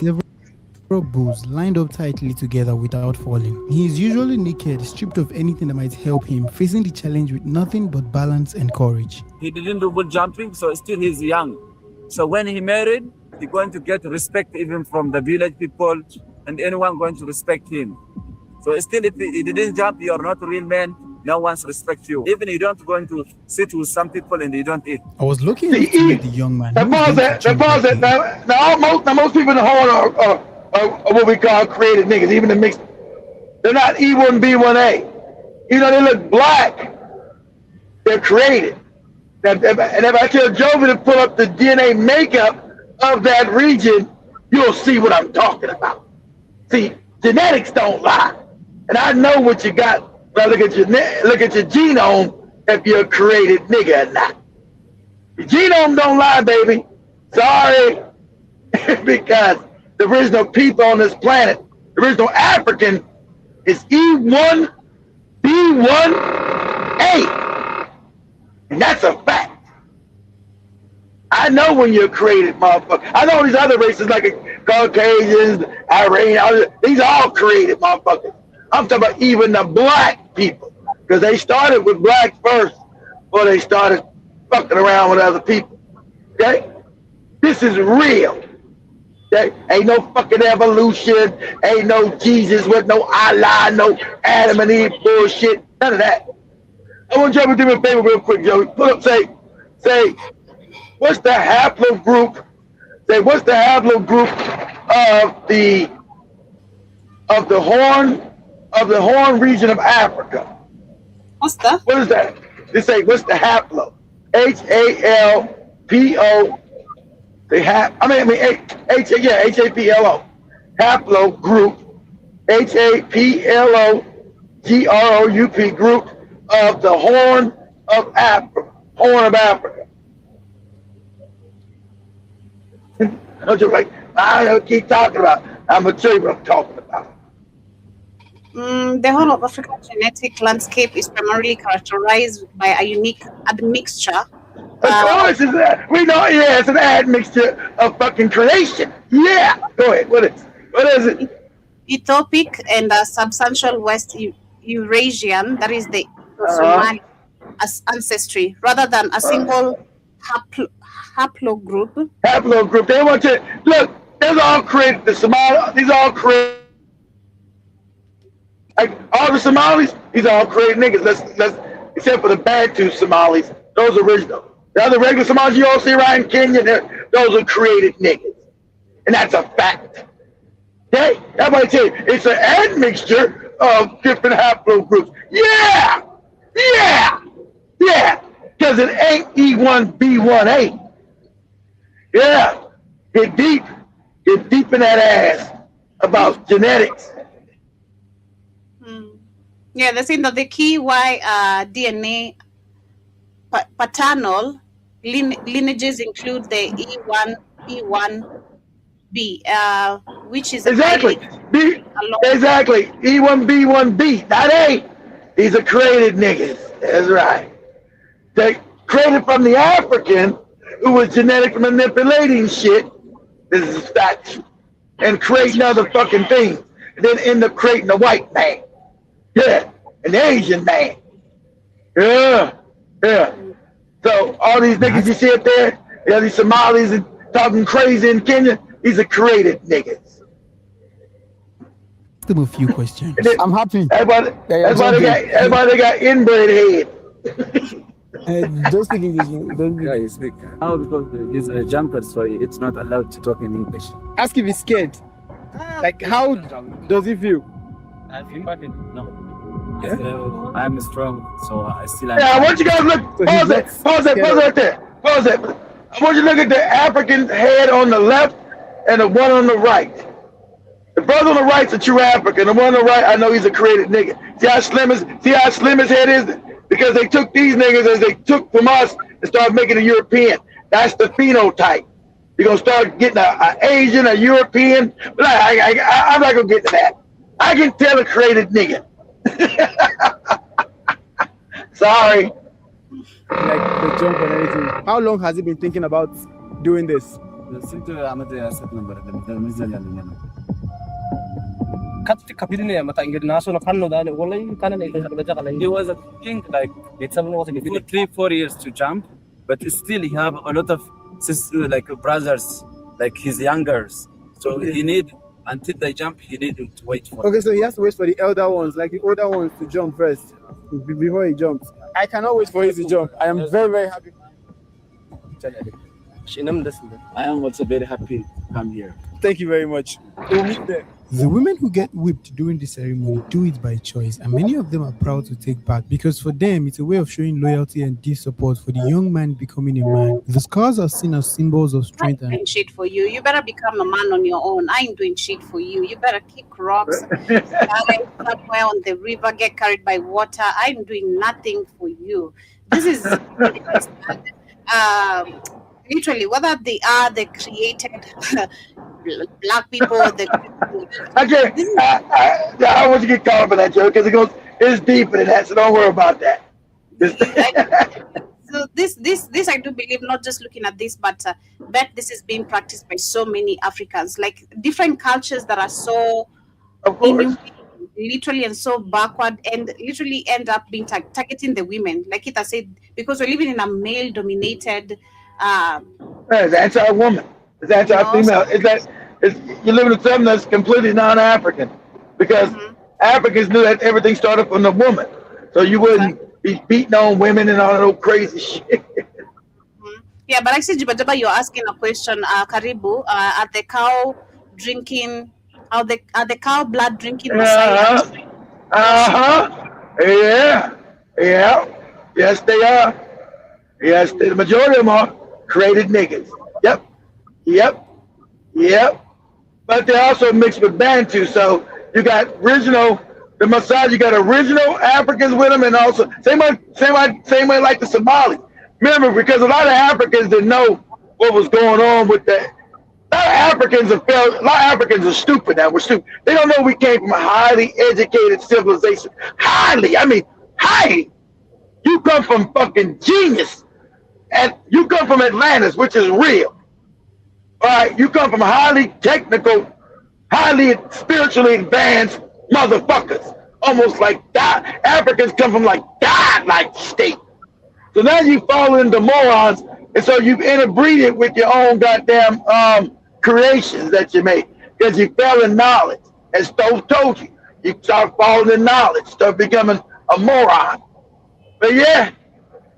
Several bulls lined up tightly together without falling. He is usually naked, stripped of anything that might help him, facing the challenge with nothing but balance and courage. He didn't do bull jumping, so still he's young. So when he married, he's going to get respect even from the village people and anyone going to respect him. So still if he didn't jump, you're not a real man. No one's respect you. Even you don't going to sit with some people and you don't eat. I was looking at the young man. Now most people in the horn are what we call created niggas, even the mixed. They're not E1B1A. You know, they look black. They're created. And if I tell Jovi to pull up the DNA makeup of that region, you'll see what I'm talking about. See, genetics don't lie. And I know what you got. Now look at your genome if you're a created nigga or not. Your genome don't lie, baby. Sorry. Because the original people on this planet, the original African, is E1B1A. And that's a fact. I know when you're a created motherfucker. I know these other races like Caucasians, Iranians, these are all created motherfuckers. I'm talking about even the black people. Because they started with black first before they started fucking around with other people. Okay? This is real. Okay? Ain't no fucking evolution. Ain't no Jesus with no Allah, no Adam and Eve bullshit. None of that. I want Joey to do me a favor real quick, Joey. Pull up, say, what's the haplogroup? Say, what's the haplogroup of the Horn region of Africa? What's that? What is that? They say, what's the haplo? HALPO. HAPLO. Haplo group. HAPLOGROUP group of the Horn of Africa. Horn of Africa. Don't you like? I don't keep talking about. I'm gonna tell you what I'm talking about. The whole of African genetic landscape is primarily characterized by a unique admixture. Of course, it's that. We know. Yeah, it's an admixture of fucking creation. Yeah. Go ahead. What is it? Ethiopic and substantial West Eurasian, that is the Somali ancestry, rather than a single haplogroup. Haplogroup. They want to look. These all created. The Somali. These all created. Like all the Somalis. These are all created niggas. Let's except for the Bantu Somalis. Those original. The other regular Somalis you all see around in Kenya, those are created niggas, and that's a fact. Okay, everybody tell you it's an admixture of different haplogroups. Yeah, because it ain't E1B1A. Yeah, get deep in that ass about genetics. Yeah, they're saying that the key why DNA paternal lineages include the E1B, which is exactly E1B1B, not A. These are created niggas. That's right. They created from the African who was genetically manipulating shit. This is fact, and creating other fucking things. And then end up creating a white man. Yeah, an Asian man. Yeah. So all these niggas you see up there, these Somalis and talking crazy in Kenya, these are created niggas. Ask them a few questions. I'm happy. Everybody got inbred head. Don't speak English. Yeah, you speak. How? Because he's a jumper, so it's not allowed to talk in English. Ask if he's scared. Like, how does he feel? I feel bad. No. Yeah. I'm strong, so I still. Yeah, I want you guys look. Pause it right there. Pause it. I want you to look at the African head on the left and the one on the right. The brother on the right's a true African. The one on the right, I know he's a created nigga. See how slim his head is? Because they took these niggas as they took from us and started making a European. That's the phenotype. You're gonna start getting an Asian, a European. But I'm not gonna get to that. I can tell a created nigga. Sorry. Like the jump and everything. How long has he been thinking about doing this? He was a king like 3-4 years to jump, but still he have a lot of sisters, like brothers, like his youngers. So he need until they jump, he need to wait for. Okay, so he has to wait for the elder ones, like the older ones, to jump first before he jumps. I cannot wait for him to jump. I am very, very happy. I am also very happy to come here. Thank you very much. We'll meet there. The women who get whipped during the ceremony do it by choice, and many of them are proud to take part because for them it's a way of showing loyalty and deep support for the young man becoming a man. The scars are seen as symbols of I strength ain't and doing shit for you. You better become a man on your own. I ain't doing shit for you. You better kick rocks, die somewhere on the river, get carried by water. I ain't doing nothing for you. This is um, literally whether they are the created black people, the I want you to get caught up in that joke because it's deeper than that, so don't worry about that. so this I do believe, not just looking at this, but this is being practiced by so many Africans, like different cultures that are so Of course. literally and so backward, and literally end up being targeting the women, like it has said, because we're living in a male dominated It's anti-woman. It's anti-female. You live in something that's completely non-African, because Africans knew that everything started from the woman, so you wouldn't be beating on women and all that old crazy shit. Yeah, but I see Jibajaba, you're asking a question, Karibu, are the cow drinking, are the cow blood drinking Messiah? Yeah. Yes, they are. Yes, the majority of them are created niggas. Yep. But they're also mixed with Bantu, so you got the Maasai, you got original Africans with them, and also same way like the Somalis. Remember, because a lot of Africans didn't know what was going on with that. A lot of Africans are stupid now. We're stupid. They don't know we came from a highly educated civilization. Highly. You come from fucking genius. And you come from Atlantis, which is real. All right, you come from highly technical, highly spiritually advanced motherfuckers. Almost like God. Africans come from like God-like state. So now you fall into morons, and so you've interbreeded with your own goddamn creations that you make, because you fell in knowledge. As Stove told you, you start falling in knowledge, start becoming a moron. But yeah,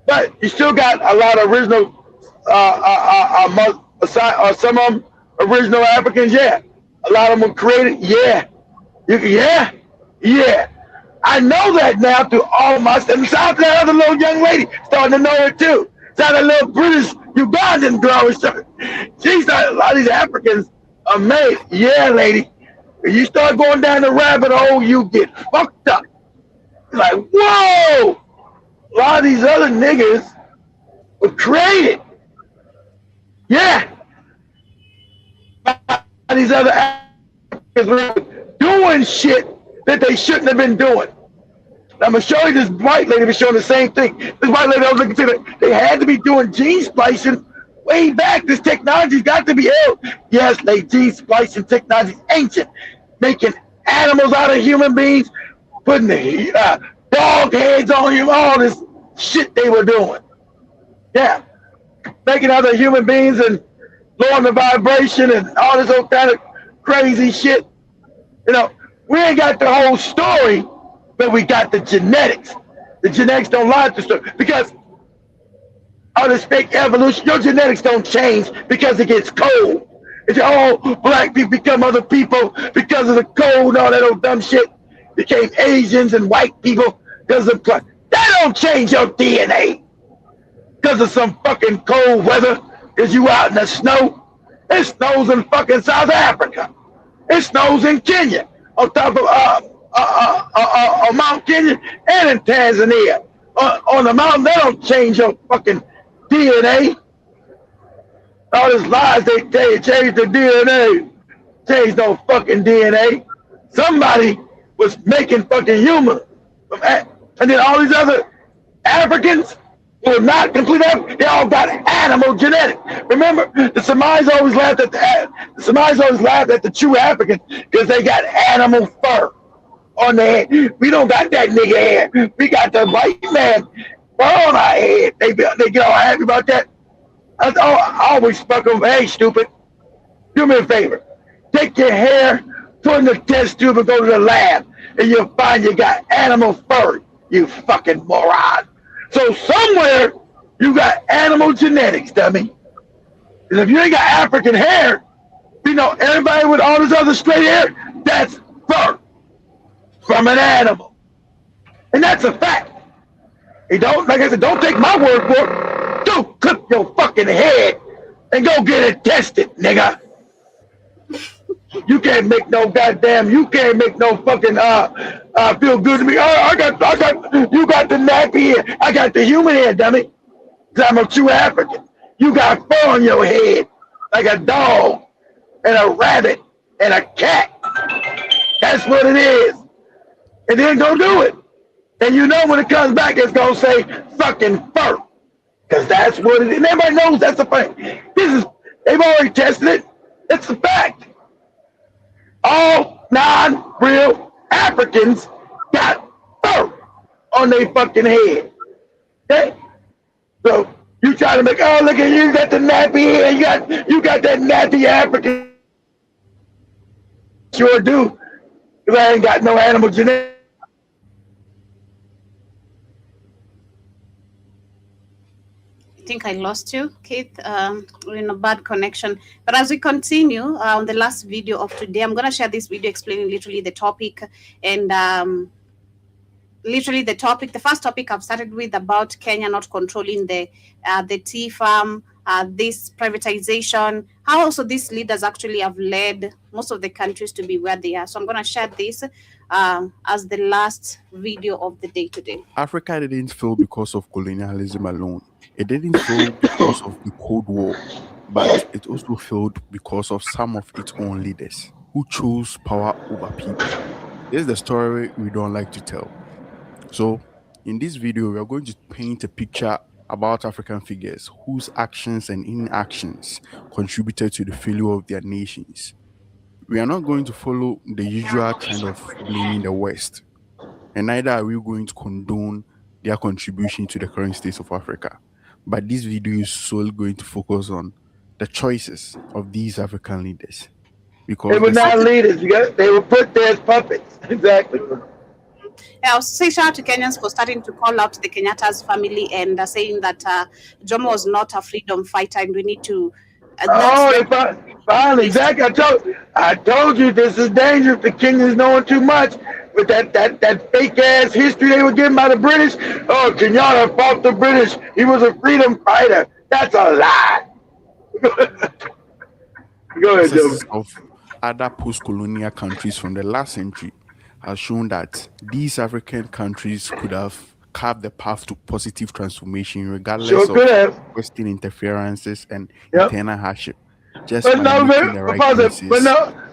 but you still got a lot of original, some of them original Africans. Yeah, a lot of them were created. Yeah. I know that now through all my stuff. Shout out to that other little young lady starting to know it too. Shout out to that little British Ugandan girl. She's a lot of these Africans are made. Yeah, lady. When you start going down the rabbit hole, you get fucked up. Like, whoa! A lot of these other niggas were created. Yeah. These other Africans were doing shit that they shouldn't have been doing. I'm gonna show you this white lady was showing the same thing. This white lady I was looking at, they had to be doing gene splicing way back. This technology's got to be held. Yes, gene splicing technology is ancient. Making animals out of human beings, putting the dog heads on you, all this shit they were doing. Yeah. Making other human beings and lowering the vibration and all this old kind of crazy shit. You know, we ain't got the whole story, but we got the genetics. The genetics don't lie to the story, because all this fake evolution, your genetics don't change because it gets cold. It's all black people become other people because of the cold and all that old dumb shit. Became Asians and white people because of that don't change your DNA because of some fucking cold weather. Because you out in the snow. It snows in fucking South Africa. It snows in Kenya, on top of Mount Kenya, and in Tanzania. On the mountain, they don't change your fucking DNA. All these lies they tell you, change the DNA. Change no fucking DNA. Somebody was making fucking humans. And then all these other Africans who are not complete Africans, they all got animal genetics. Remember, the Somalis always laughed at the true Africans because they got animal fur on their head. We don't got that nigga hair. We got the white man fur on our head. They get all happy about that. I always fuck them. Hey, stupid, do me a favor. Take your hair, put in the test tube, and go to the lab, and you'll find you got animal fur. You fucking moron. So somewhere you got animal genetics, dummy. And if you ain't got African hair, you know, everybody with all this other straight hair, That's fur from an animal. And that's a fact. Like I said, don't take my word for it. Go clip your fucking head and go get it tested, nigga. You can't make no fucking feel good to me. Oh, you got the nappy head. I got the human head, dummy. Cause I'm a true African. You got fur on your head like a dog and a rabbit and a cat. That's what it is. And then go do it. And you know when it comes back, it's gonna say fucking fur. Cause that's what it is. And everybody knows that's a fact. They've already tested it. It's a fact. All non-real Africans got fur on their fucking head. Okay? So you try to make, oh, look at you got the nappy head, you got that nappy African. Sure do. Because I ain't got no animal genetics. I think I lost you, Keith. We're in a bad connection. But as we continue on the last video of today, I'm going to share this video explaining literally the topic. And literally the topic, the first topic I've started with about Kenya not controlling the tea farm, this privatization, how also these leaders actually have led most of the countries to be where they are. So I'm going to share this as the last video of the day today. Africa didn't fail because of colonialism alone. It didn't fail because of the Cold War, but it also failed because of some of its own leaders who chose power over people. This is the story we don't like to tell. So, in this video, we are going to paint a picture about African figures whose actions and inactions contributed to the failure of their nations. We are not going to follow the usual trend of blaming the West, and neither are we going to condone their contribution to the current state of Africa. But this video is solely going to focus on the choices of these African leaders. Because they were not leaders, they were put there as puppets. Exactly. I was saying shout out to Kenyans for starting to call out the Kenyatta's family and saying that Jomo was not a freedom fighter and we need to... finally, exactly. I told you this is dangerous. The Kenyans knowing too much with that fake ass history they were given by the British. Oh, Kenyatta fought the British. He was a freedom fighter. That's a lie. Go ahead, Joe. Of other post-colonial countries from the last century has shown that these African countries could have carved the path to positive transformation regardless of Western interferences and internal hardship. But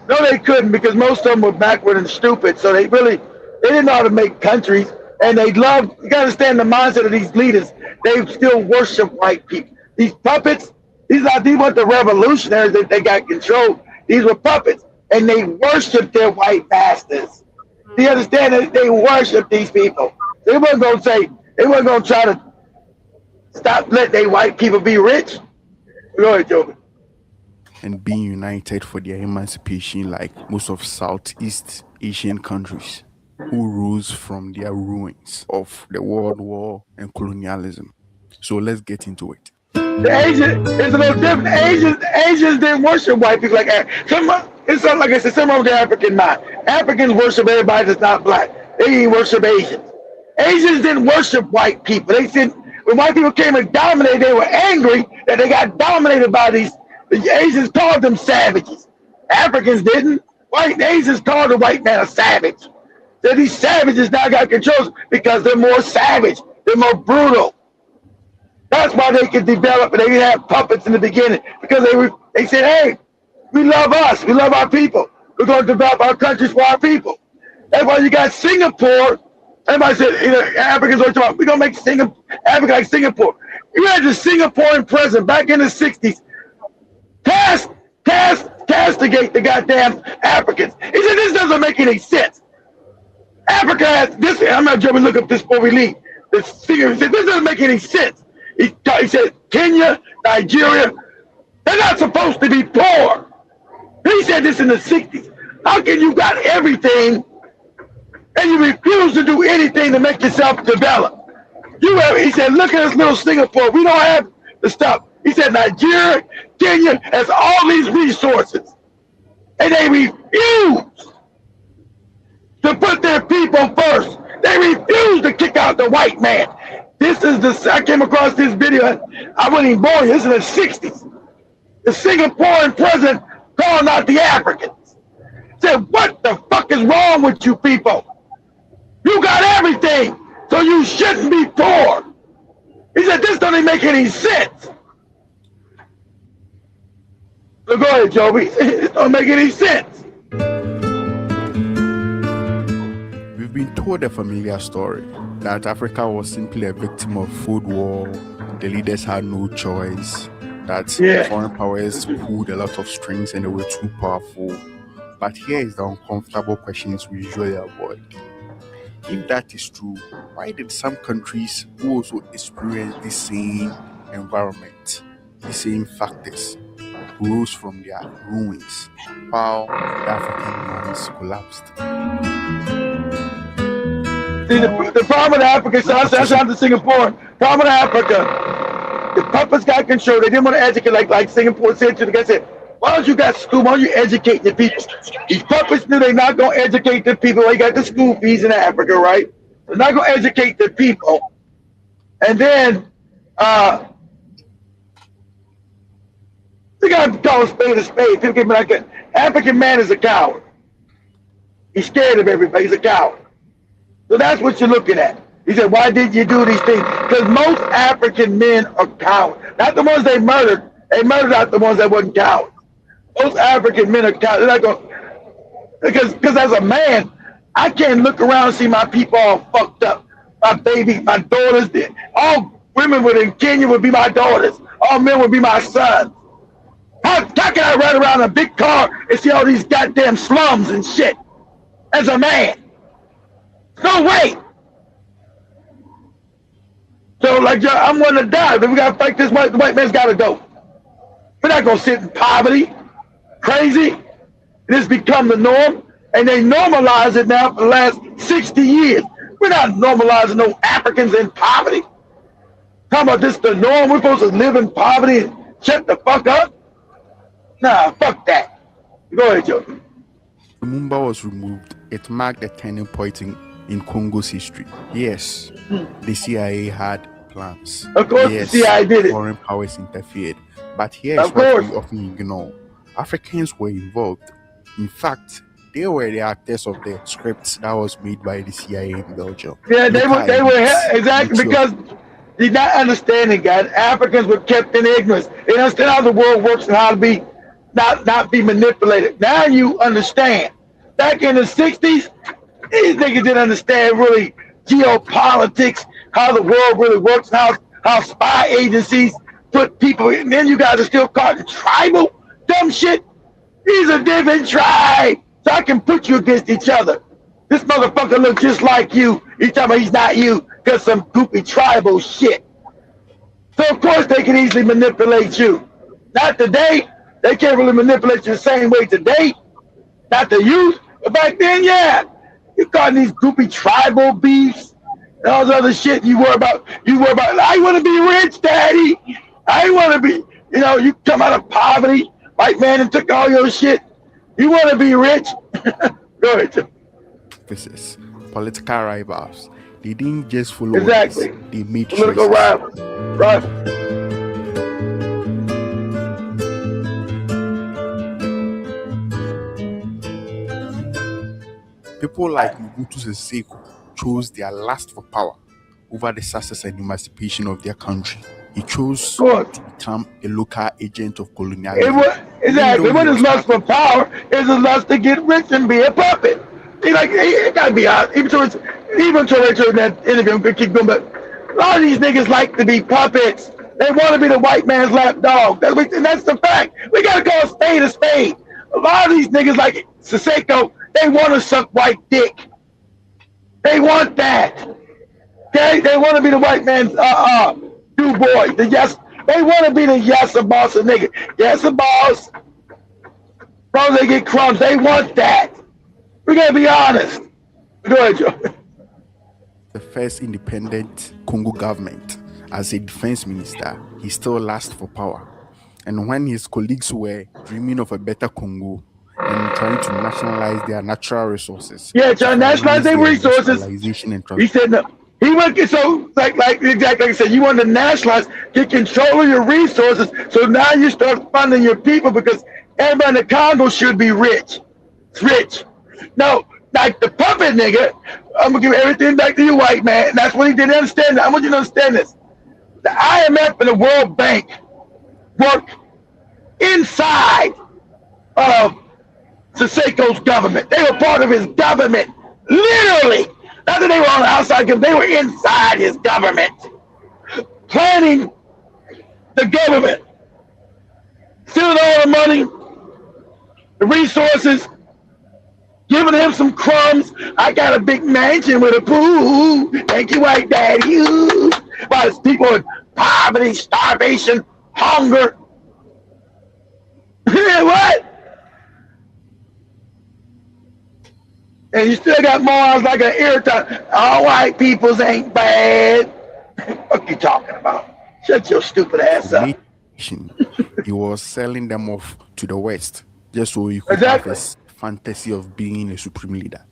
no, they couldn't, because most of them were backward and stupid. So they didn't know how to make countries, and you gotta understand the mindset of these leaders. They still worship white people. These puppets, these weren't the revolutionaries that they got control. These were puppets, and they worship their white masters. Do you understand that they worship these people? They weren't gonna try to stop letting their white people be rich. Go ahead, Joe. And being united for their emancipation, like most of Southeast Asian countries who rose from their ruins of the World War and colonialism. So let's get into it. The Asians, it's a little different. Asians didn't worship white people like that. It's like I said, something wrong with the African mind. Africans worship everybody that's not black. They didn't worship Asians. Asians didn't worship white people. They said when white people came and dominated, they were angry that they got dominated by these. The Asians called them savages. Africans didn't. Asians called the white man a savage. So these savages now got control because they're more savage. They're more brutal. That's why they could develop, and they didn't have puppets in the beginning, because they said, hey, we love us. We love our people. We're going to develop our countries for our people. That's why you got Singapore. Everybody said, Africans are talking, we're going to make Africa like Singapore. You had the Singaporean president back in the 60s castigate the goddamn Africans. He said, this doesn't make any sense. Africa has this. I'm not jumping. Look up this before we leave. He said, this doesn't make any sense. He said, Kenya, Nigeria, they're not supposed to be poor. He said this in the 60s. How can you got everything and you refuse to do anything to make yourself develop? He said, look at this little Singapore. We don't have the stuff. He said, Nigeria, Kenya has all these resources, and they refuse to put their people first. They refuse to kick out the white man. I came across this video. I wasn't even born. This is the 60s. The Singaporean president calling out the Africans. Said, what the fuck is wrong with you people? You got everything, so you shouldn't be poor. He said, this doesn't make any sense. So go ahead, Joby. It don't make any sense. We've been told a familiar story that Africa was simply a victim of food war, the leaders had no choice, that foreign powers pulled a lot of strings and they were too powerful. But here is the uncomfortable questions we usually avoid. If that is true, why did some countries who also experience the same environment, the same factors, rose from their ruins while the African ones collapsed? See, the problem with Africa, so that's not the Singapore. Problem with Africa, the puppets got control. They didn't want to educate like Singapore said to the guy said, why don't you got school? Why don't you educate the people? These puppets knew they're not going to educate the people. They got the school fees in Africa, right? They're not going to educate the people. And then, they got to call a spade a spade. People get like an African man is a coward. He's scared of everybody. He's a coward. So that's what you're looking at. He said, why did you do these things? Because most African men are cowards. Not the ones they murdered. They murdered out the ones that wasn't cowards. Most African men are cowards. They're not going, because as a man, I can't look around and see my people all fucked up. My baby, my daughters, all women within Kenya would be my daughters. All men would be my sons. How can I ride around in a big car and see all these goddamn slums and shit as a man? No way. So like I'm going to die. But we got to fight this white. The white man's got to go. We're not going to sit in poverty. Crazy. It has become the norm. And they normalize it now for the last 60 years. We're not normalizing no Africans in poverty. How about this the norm? We're supposed to live in poverty and shut the fuck up? Nah, fuck that. Go ahead, Joe. Lumumba was removed. It marked a turning point in Congo's history. Yes, the CIA had plans. Of course, yes, the CIA did it. Foreign powers interfered. But here is what we often ignore. Africans were involved. In fact, they were the actors of the scripts that was made by the CIA in Belgium. Yeah, they were exactly because they're not understanding, guys. Africans were kept in ignorance. They don't understand how the world works and how to be not be manipulated. Now you understand. Back in the 60s, these niggas didn't understand really geopolitics, how the world really works, how spy agencies put people in. And then you guys are still caught in tribal dumb shit. He's a different tribe, so I can put you against each other. This motherfucker looks just like you. He's talking about he's not you because some goofy tribal shit. So of course they can easily manipulate you. Not today. They can't really manipulate you the same way today. Not the youth. But back then, yeah. You caught in these goofy tribal beefs and all this other shit you worry about. I want to be rich, daddy. I want to be, you come out of poverty. White man and took all your shit. You want to be rich? Go ahead. This is political rivals. They didn't just follow exactly. Us. They made political choices. Rivals. People like Mobutu Sese Seko chose their lust for power over the success and emancipation of their country. He chose to become a local agent of colonialism. Exactly. What is lust for power is a lust to get rich and be a puppet. It gotta be out. Even to that interview, I'm gonna keep going, but a lot of these niggas like to be puppets. They want to be the white man's lapdog. And that's the fact. We gotta call a spade a spade. A lot of these niggas like Siseko, they want to suck white dick. They want that. Okay? They want to be the white man's do boy. They want to be the yassa boss of nigga. Yassa boss. Bro, they get crumbs. They want that. We gotta be honest. Go ahead, Joe. The first independent Congo government, as a defense minister, he still lusted for power. And when his colleagues were dreaming of a better Congo, and trying to nationalize their natural resources. Yeah, trying to nationalize their resources. Industrialization and He said no. He went so like exactly like I said. You want to nationalize, get control of your resources. So now you start funding your people because everybody in the Congo should be rich. It's rich. No, like the puppet nigga. I'm gonna give everything back to you, white man. And that's what he didn't understand. I want you to understand this. The IMF and the World Bank work inside of Siseko's government. They were part of his government, literally. Not that they were on the outside, because they were inside his government, planning the government, stealing all the money, the resources, giving him some crumbs. I got a big mansion with a pool. Thank you, white daddy. Ooh. While it's people in poverty, starvation, hunger. What? And you still got morons like an irritant. All white peoples ain't bad. What you talking about? Shut your stupid ass up. He was selling them off to the West just so he could have this fantasy of being a supreme leader.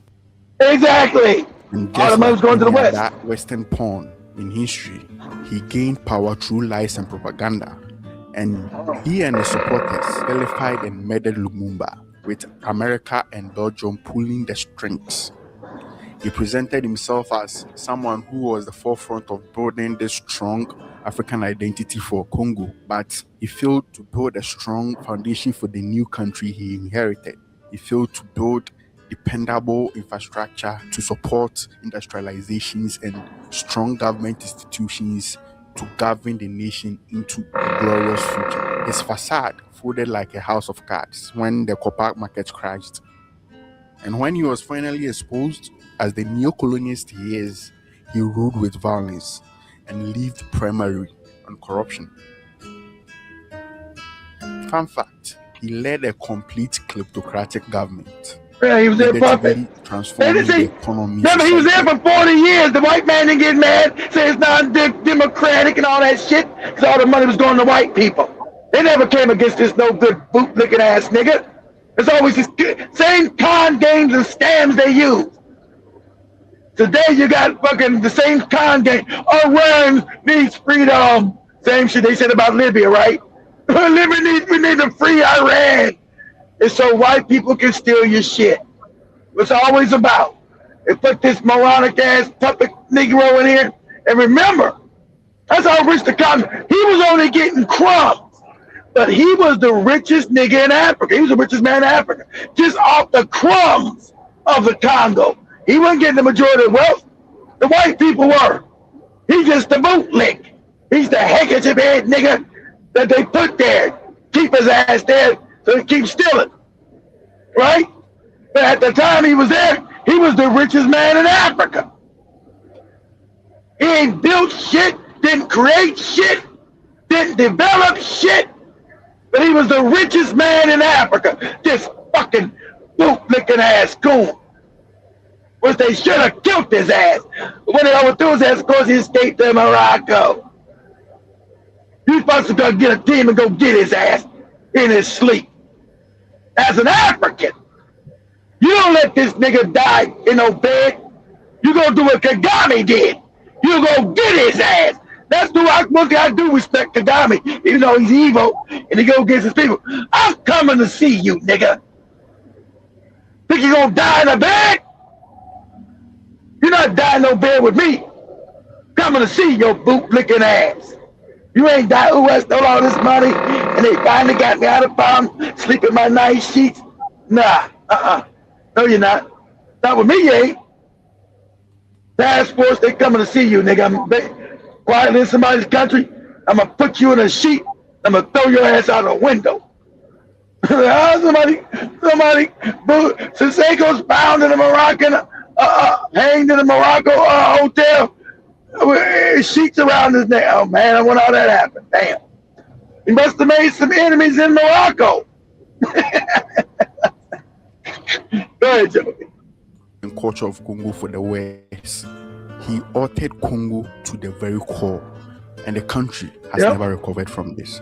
Exactly. And all the money was going to the West. That Western pawn in history, he gained power through lies and propaganda. And he and his supporters vilified and murdered Lumumba, with America and Belgium pulling the strings. He presented himself as someone who was the forefront of building this strong African identity for Congo, but he failed to build a strong foundation for the new country he inherited. He failed to build dependable infrastructure to support industrializations and strong government institutions to govern the nation into a glorious future. His facade folded like a house of cards when the copper market crashed. And when he was finally exposed as the neo-colonialist he is, he ruled with violence and lived primarily on corruption. Fun fact, he led a complete kleptocratic government. Yeah, he was there puppet. Transforming the economy. Yeah, but he was there for 40 years. The white man didn't get mad, say it's not democratic and all that shit, because all the money was going to white people. They never came against this no good boot-licking ass nigga. It's always the same con games and scams they use. Today you got fucking the same con game. Iran needs freedom. Same shit they said about Libya, right? We need to free Iran. It's so white people can steal your shit. It's always about. They put this moronic ass puppet Negro in here. And remember, that's how rich the Congo. He was only getting crumbs, but he was the richest nigga in Africa. He was the richest man in Africa, just off the crumbs of the Congo. He wasn't getting the majority of wealth. The white people were. He's just the bootlick. He's the handkerchief head nigga that they put there. Keep his ass there so he keeps stealing. Right? But at the time he was there, he was the richest man in Africa. He ain't built shit, didn't create shit, didn't develop shit, but he was the richest man in Africa. This fucking boot-licking ass coon. Which they should have killed his ass. But when they overthrew his ass, of course, he escaped to Morocco. You're supposed to go get a team and go get his ass in his sleep. As an African, you don't let this nigga die in no bed. You gonna do what Kagame did. You go get his ass. That's one thing I do respect Kagame, even though he's evil and he go against his people. I'm coming to see you, nigga. Think you gonna die in a bed? You're not dying no bed with me. Coming to see your boot-licking ass. You ain't died. Ooh, I stole all this money, and they finally got me out of farm, sleep in my nice sheets. Nah, no, you're not. Not with me, you ain't. Task force, they coming to see you, nigga. I'm quietly in somebody's country. I'm gonna put you in a sheet. I'm gonna throw your ass out a window. somebody, Siseko's found in a Moroccan, hanged in a Morocco hotel. Sheets around his neck. Oh man, I wonder how that happened. Damn. He must have made some enemies in Morocco. Go ahead, Joey. And culture of Congo for the West. He altered Congo to the very core, and the country has never recovered from this.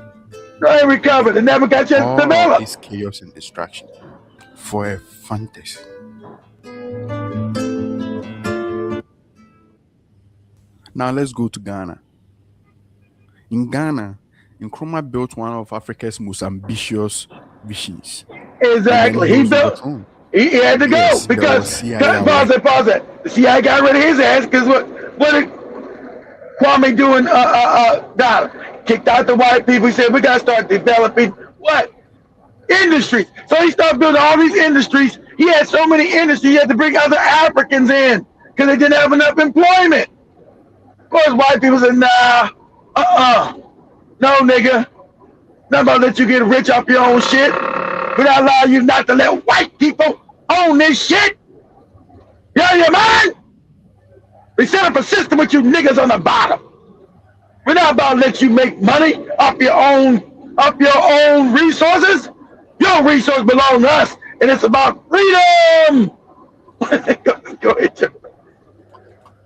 No, they recovered. They never got a chance to develop. This chaos and distraction. for a fantasy. Now let's go to Ghana. In Ghana, Nkrumah built one of Africa's most ambitious visions. Exactly. He had to go because pause it. The CIA got rid of his ass because what did Kwame doing? Kicked out the white people. He said we got to start developing what industries. So he started building all these industries. He had so many industries. He had to bring other Africans in because they didn't have enough employment. Of course, white people said, nah, no, nigga. Not about to let you get rich off your own shit. We're not allowing you not to let white people own this shit. You out of your mind? We set up a system with you niggas on the bottom. We're not about to let you make money off your own resources. Your resources belong to us, and it's about freedom. Go ahead, Joe.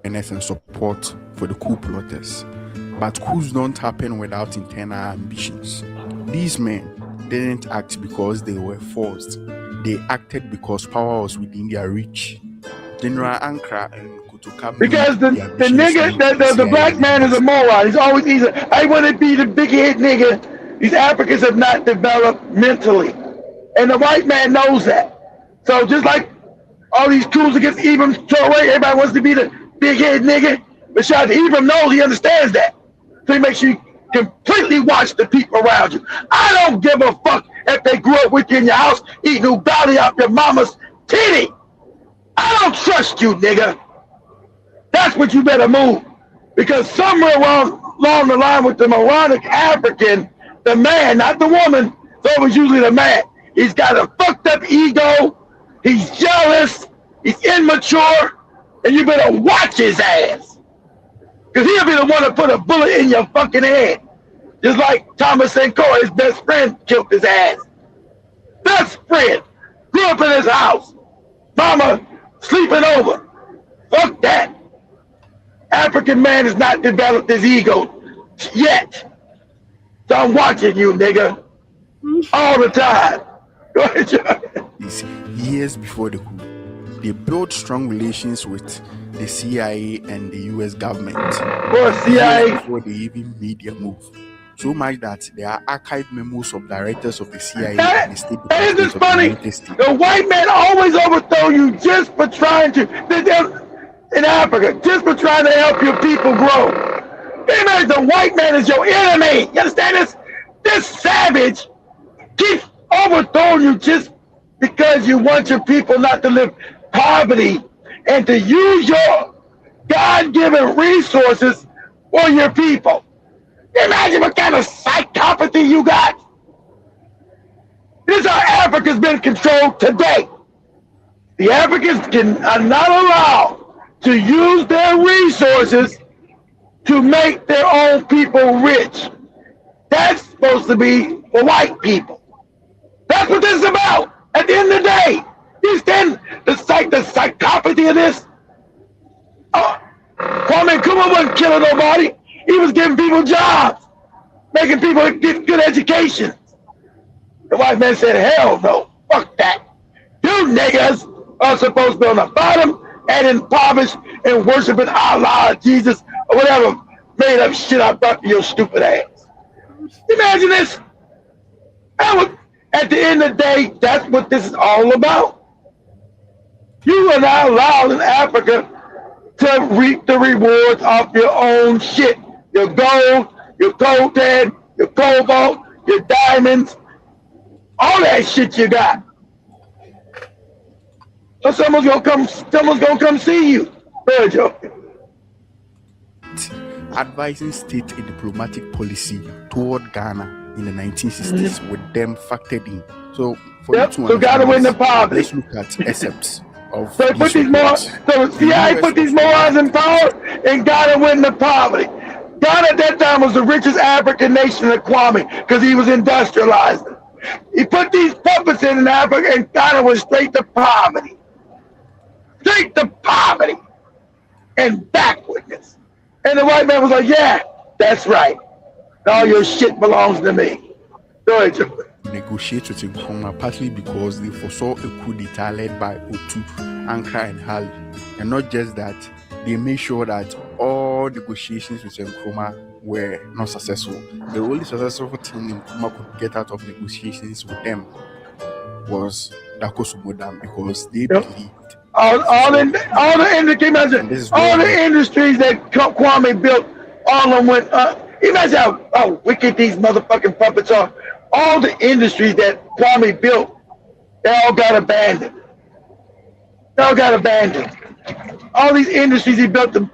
In essence, support for the coup plotters. But coups don't happen without internal ambitions. These men didn't act because they were forced. They acted because power was within their reach. General Ankara and Kutuka. Because the nigga, the black man is a moron. I want to be the big head nigga. These Africans have not developed mentally. And the white man knows that. So just like all these coups against Ibram Traore, everybody wants to be the big head nigga. But Shad Ibram knows, he understands that. So he makes you completely watch the people around you. I don't give a fuck if they grew up with you in your house eating ugali out your mama's titty. I don't trust you, nigga. That's what you better move. Because somewhere along the line with the moronic African, the man, not the woman, it's always usually the man. He's got a fucked up ego. He's jealous. He's immature. And you better watch his ass. Because he'll be the one to put a bullet in your fucking head. Just like Thomas Sankara, his best friend, killed his ass. Best friend. Grew up in his house. Mama sleeping over. Fuck that. African man has not developed his ego yet. So I'm watching you, nigga. All the time. Go ahead, John. Years before the coup, they built strong relations with the CIA and the US government. CIA. Before they even made their move. So much that there are archived memos of directors of the CIA and the State Department. Isn't this funny? The white man always overthrow you just for trying to, in Africa, just for trying to help your people grow. Imagine the white man is your enemy. You understand this? This savage keeps overthrowing you just because you want your people not to live poverty and to use your God-given resources for your people. Imagine what kind of psychopathy you got. This is how Africa's been controlled today. The Africans are not allowed to use their resources to make their own people rich. That's supposed to be for white people. That's what this is about. At the end of the day, you stand the psychopathy of this. Kwame Nkrumah wasn't killing nobody. He was giving people jobs, making people get good education. The white man said, hell no, fuck that. You niggas are supposed to be on the bottom and impoverished and worshiping Allah, Jesus, or whatever made up shit I brought to your stupid ass. Imagine this. At the end of the day, that's what this is all about. You are not allowed in Africa to reap the rewards off your own shit. Your gold, your coltan, your cobalt, your diamonds, all that shit you got. So someone's gonna come see you. Good, Joe. Advising state a diplomatic policy toward Ghana in the 1960s with them factored in. So for you to so Ghana win the poverty. Let's look at excerpts of so put these morons. So CIA put these morons in power, and Ghana win the poverty. Ghana at that time was the richest African nation of Kwame because he was industrializing. He put these puppets in Africa, and Ghana went straight to poverty. Straight to poverty and backwardness. And the white man was like, yeah, that's right. All your shit belongs to me. Go ahead, Joe. negotiate with Nkrumah, partly because they foresaw a coup d'etat led by Otu, Ankara, and Hali. And not just that, they made sure that all negotiations with Nkrumah were not successful. The only successful thing Nkrumah could get out of negotiations with them was Dako Sumodam, because they believed all the industries that Kwame built, all of them went imagine how wicked these motherfucking puppets are. All the industries that Kwame built, they all got abandoned. All these industries he built to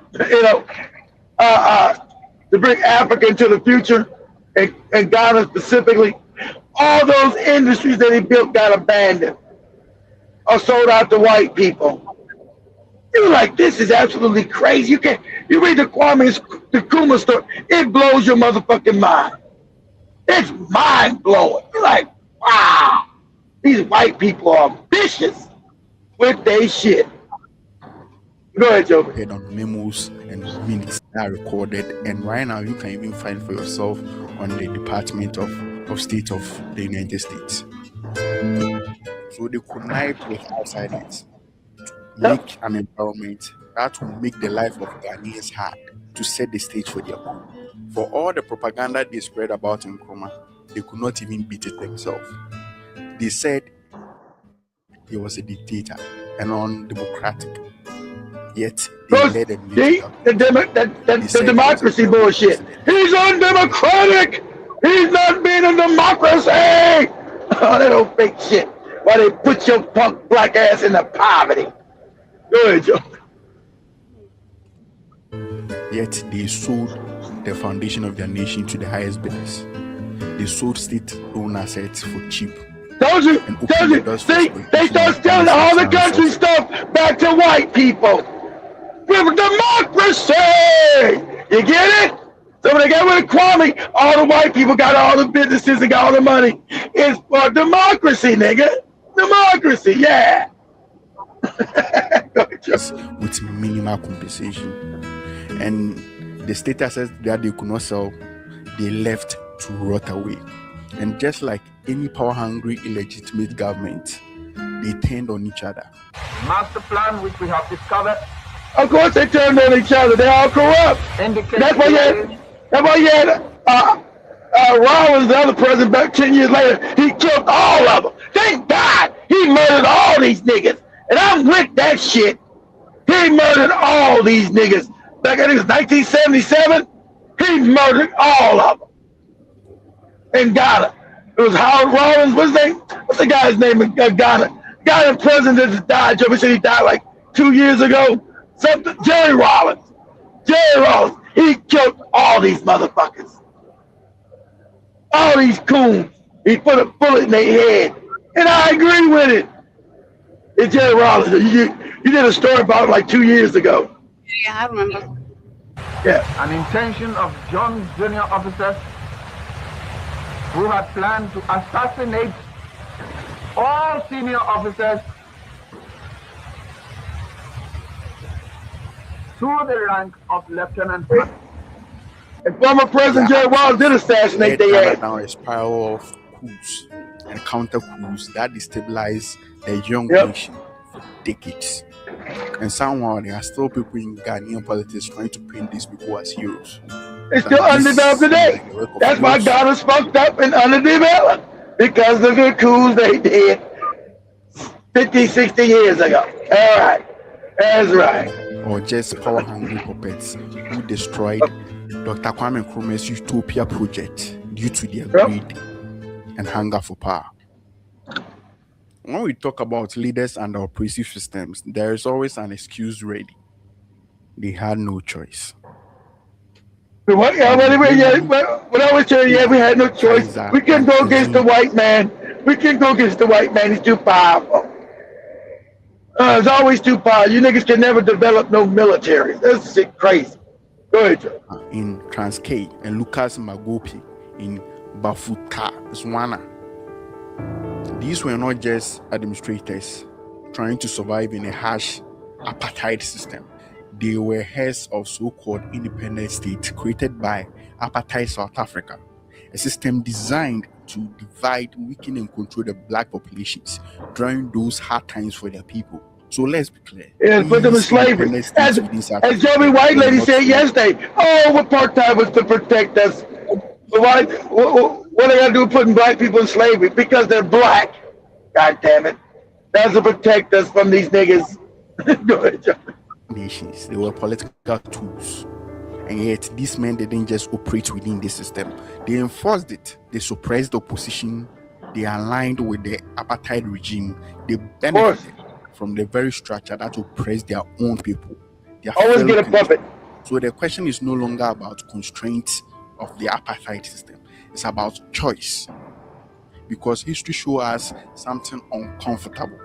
bring Africa into the future, and Ghana specifically, all those industries that he built got abandoned or sold out to white people. You're like, this is absolutely crazy. You read the Nkrumah story, it blows your motherfucking mind. It's mind blowing. You're like, wow, these white people are vicious with their shit. Go ahead, Joe. On memos and minutes that are recorded, and right now you can even find for yourself on the Department of State of the United States. So they connive with outsiders to make an environment that will make the life of Ghanaians hard, to set the stage for their coup. For all the propaganda they spread about Nkrumah, they could not even beat it themselves. They said he was a dictator and undemocratic. Yet they led the democracy bullshit. He's undemocratic. He's not being a democracy. Oh, that old fake shit. Why they put your punk black ass into poverty? Go ahead, Joe. Yet they sold the foundation of their nation to the highest bidders. They sold state-owned assets for cheap. Told you. See, they start selling all the country stuff back to white people. With democracy! You get it? So when they got rid of Kwame, all the white people got all the businesses and got all the money. It's for democracy, nigga. Democracy, yeah. Just with minimal compensation. And the state assets that they could not sell, they left to rot away. And just like any power-hungry, illegitimate government, they turned on each other. Master plan which we have discovered. Of course they turned on each other. They're all corrupt. That's why you had Rollins, the other president, back 10 years later, he killed all of them. Thank God he murdered all these niggas. And I'm with that shit. He murdered all these niggas. Back in 1977, he murdered all of them. In Ghana. It was Howard Rollins, what's his name? What's the guy's name in Ghana? Guy in prison that just died. Joe said he died like 2 years ago. Jerry Rollins. He killed all these motherfuckers. All these coons. He put a bullet in their head. And I agree with it. It's Jerry Rollins. You did a story about it like 2 years ago. Yeah, I remember. Yeah. An intention of John's junior officers who had planned to assassinate all senior officers to the rank of lieutenant. And former President Jerry Rollins did assassinate their ass. Now a spiral of coups and counter coups that destabilize the young nation for decades. And somehow there are still people in Ghanaian politics trying to paint these people as heroes. It's still underdeveloped today. That's why Ghana's fucked up and underdeveloped. Because of the coups they did 50, 60 years ago. All right. That's right. Or just power-hungry puppets who destroyed Dr. Kwame Nkrumah's Utopia project due to their greed and hunger for power. When we talk about leaders and oppressive systems, there is always an excuse ready. They had no choice. What I was telling you, we had no choice. We couldn't go against the white man. He's too powerful. It's always too powerful. You niggas can never develop no military. That's shit crazy. Go ahead, Joe. In Transkei and Lucas Magopi in Bafuta, Zwana. These were not just administrators trying to survive in a harsh apartheid system. They were heads of so-called independent states created by apartheid South Africa. a system designed to divide, weaken, and control the black populations during those hard times for their people. So let's be clear. Yeah, put them in slavery. As Joey White lady said yesterday, what part-time was to protect us. What they got to do putting black people in slavery? Because they're black. God damn it. That's to protect us from these niggas. Go ahead, Joey. Nations, they were political tools. And yet, these men didn't just operate within the system. They enforced it. They suppressed the opposition. They aligned with the apartheid regime. They benefited from the very structure that oppressed their own people. Always get a puppet. So the question is no longer about constraints of the apartheid system. It's about choice. Because history shows us something uncomfortable.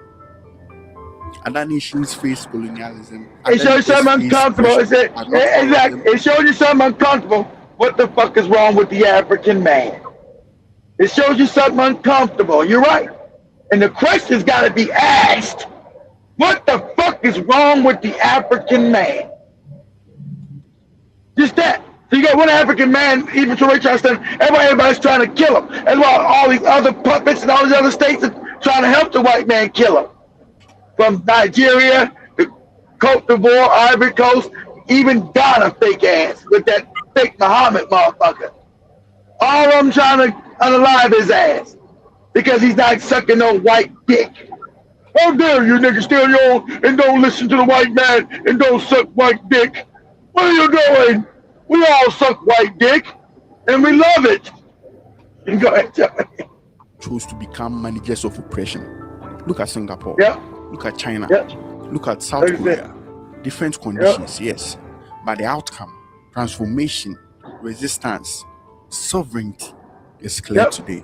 Other nations face colonialism. It shows you something uncomfortable. Exactly. It shows you something uncomfortable. What the fuck is wrong with the African man? It shows you something uncomfortable. You're right. And the question's got to be asked. What the fuck is wrong with the African man? Just that. So you got one African man, even to Ray Charles, everybody's trying to kill him. That's why all these other puppets and all these other states are trying to help the white man kill him. From Nigeria, to Cote d'Ivoire, Ivory Coast, even Ghana, fake ass, with that fake Muhammad motherfucker. All of them trying to unalive his ass because he's not sucking no white dick. How dare you niggas stay on your own and don't listen to the white man and don't suck white dick? What are you doing? We all suck white dick and we love it. And go ahead, tell me. Chose to become managers of oppression. Look at Singapore. Yeah. Look at China. Yep. Look at South Korea. Different conditions, yes. But the outcome, transformation, resistance, sovereignty is clear today.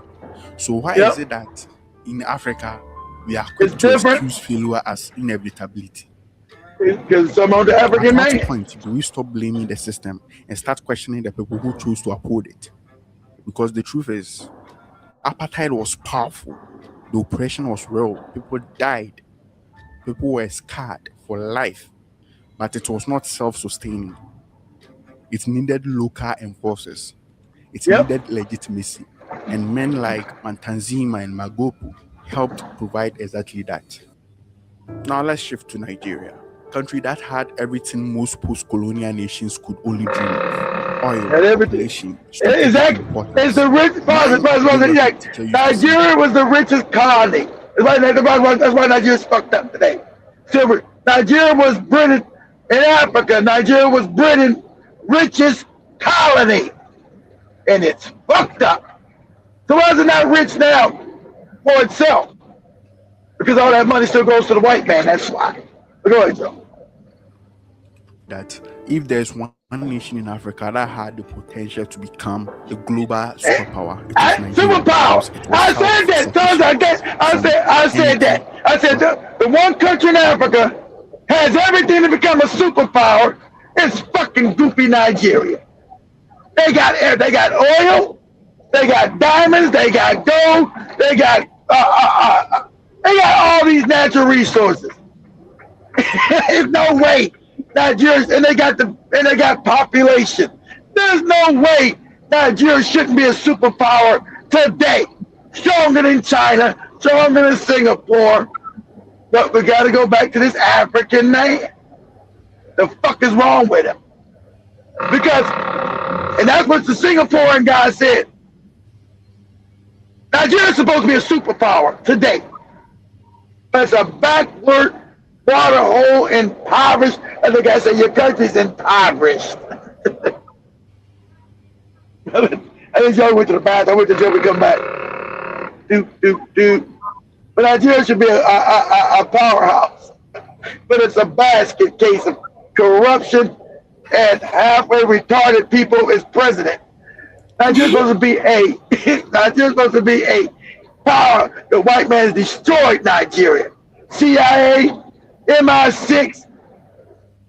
So why is it that in Africa we are quick to excuse failure as inevitability? Because some of the African man. At what point do we stop blaming the system and start questioning the people who chose to uphold it? Because the truth is, apartheid was powerful. The oppression was real. People died. People were scarred for life, but it was not self-sustaining. It needed local enforcers. It needed legitimacy. And men like Mantanzima and Magopu helped provide exactly that. Now let's shift to Nigeria, a country that had everything most post-colonial nations could only dream of. Oil, and everything. Exactly. It's the rich. Nigeria was the richest colony. That's why Nigeria's fucked up today. So Nigeria was Britain in Africa. Nigeria was Britain's richest colony, and it's fucked up. So why is it not rich now for itself? Because all that money still goes to the white man. That's why. But go ahead, Joe. That if there's one nation in Africa that had the potential to become a global superpower, superpower. I said that. I said that. I said the one country in Africa has everything to become a superpower. It's fucking goofy Nigeria. They got oil, they got diamonds, they got gold, they got all these natural resources. There's no way Nigeria, and they got population. There's no way Nigeria shouldn't be a superpower today. Stronger than China, stronger than Singapore. But we got to go back to this African man. The fuck is wrong with him? Because, and that's what the Singaporean guy said. Nigeria's supposed to be a superpower today. But it's a backward water hole, impoverished. And the guy said, your country's impoverished. I think Joey went to the bathroom. I went to Joey, come back. But Nigeria should be a powerhouse. But it's a basket case of corruption and halfway retarded people as president. Nigeria's supposed to be a power. The white man has destroyed Nigeria. CIA, MI6,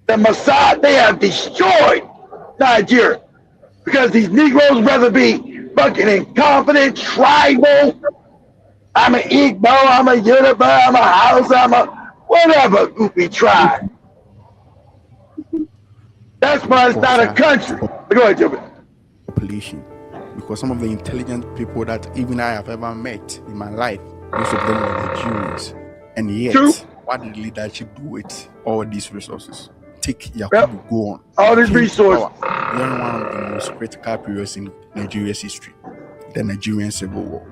the Mossad, they have destroyed Nigeria because these Negroes rather be fucking incompetent, tribal. I'm an Igbo, I'm a Yoruba, I'm a Hausa, I'm a whatever goofy tribe. That's why it's not a country. Go ahead, Jimmy. Population, because some of the intelligent people that even I have ever met in my life, most of them were Nigerians. And yet, what did leadership do with all these resources? Take Yakubu, go on. All these resources. During one of the most critical periods in Nigeria's history, the Nigerian Civil War.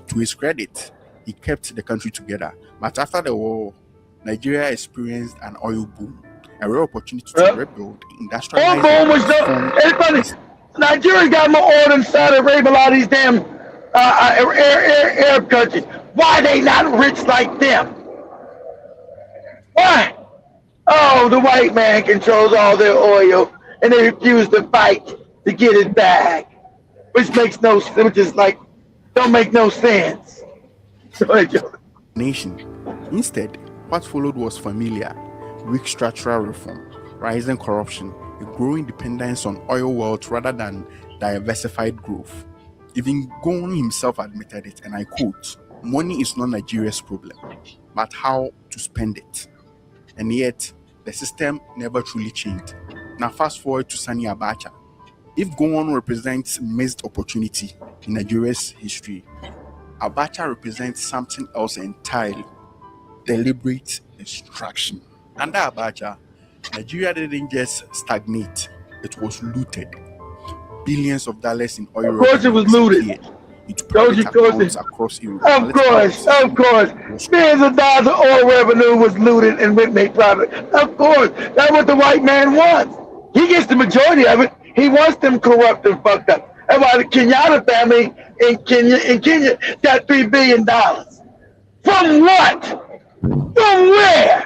To his credit, he kept the country together. But after the war, Nigeria experienced an oil boom, a rare opportunity to rebuild, industrialize. Oil boom was it's funny. Nigeria got more oil than Saudi Arabia, a lot of these damn Arab countries. Why they not rich like them? Why? Oh, the white man controls all their oil, and they refuse to fight to get it back, which makes no sense. Which is like, don't make no sense. Nation. Instead, what followed was familiar: weak structural reform, rising corruption, a growing dependence on oil wealth rather than diversified growth. Even Gowon himself admitted it, and I quote, "Money is not Nigeria's problem, but how to spend it." And yet, the system never truly changed. Now fast forward to Sani Abacha. If Gowon represents missed opportunity in Nigeria's history, Abacha represents something else entirely: deliberate destruction. Under Abacha, Nigeria didn't just stagnate, it was looted. Billions of dollars in oil. Of course it was looted. Across Europe. Of course. Billions of dollars of oil revenue was looted and went made private. Of course. That's what the white man wants. He gets the majority of it. He wants them corrupt and fucked up. That's why the Kenyatta family in Kenya got $3 billion. From what? From where?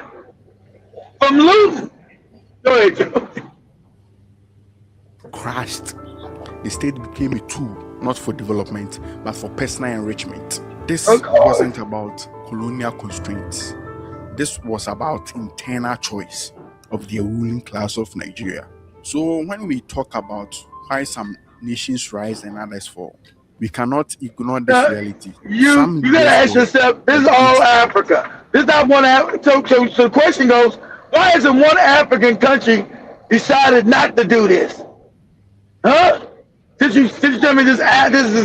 From looting. Go ahead, Joe. Crashed. The state became a tool not for development, but for personal enrichment. This wasn't about colonial constraints. This was about internal choice of the ruling class of Nigeria. So when we talk about why some nations rise and others fall, we cannot ignore this reality. You gotta ask yourself, this is all Africa. This is not one Africa. So the question goes, why isn't one African country decided not to do this? Huh? Since you tell me this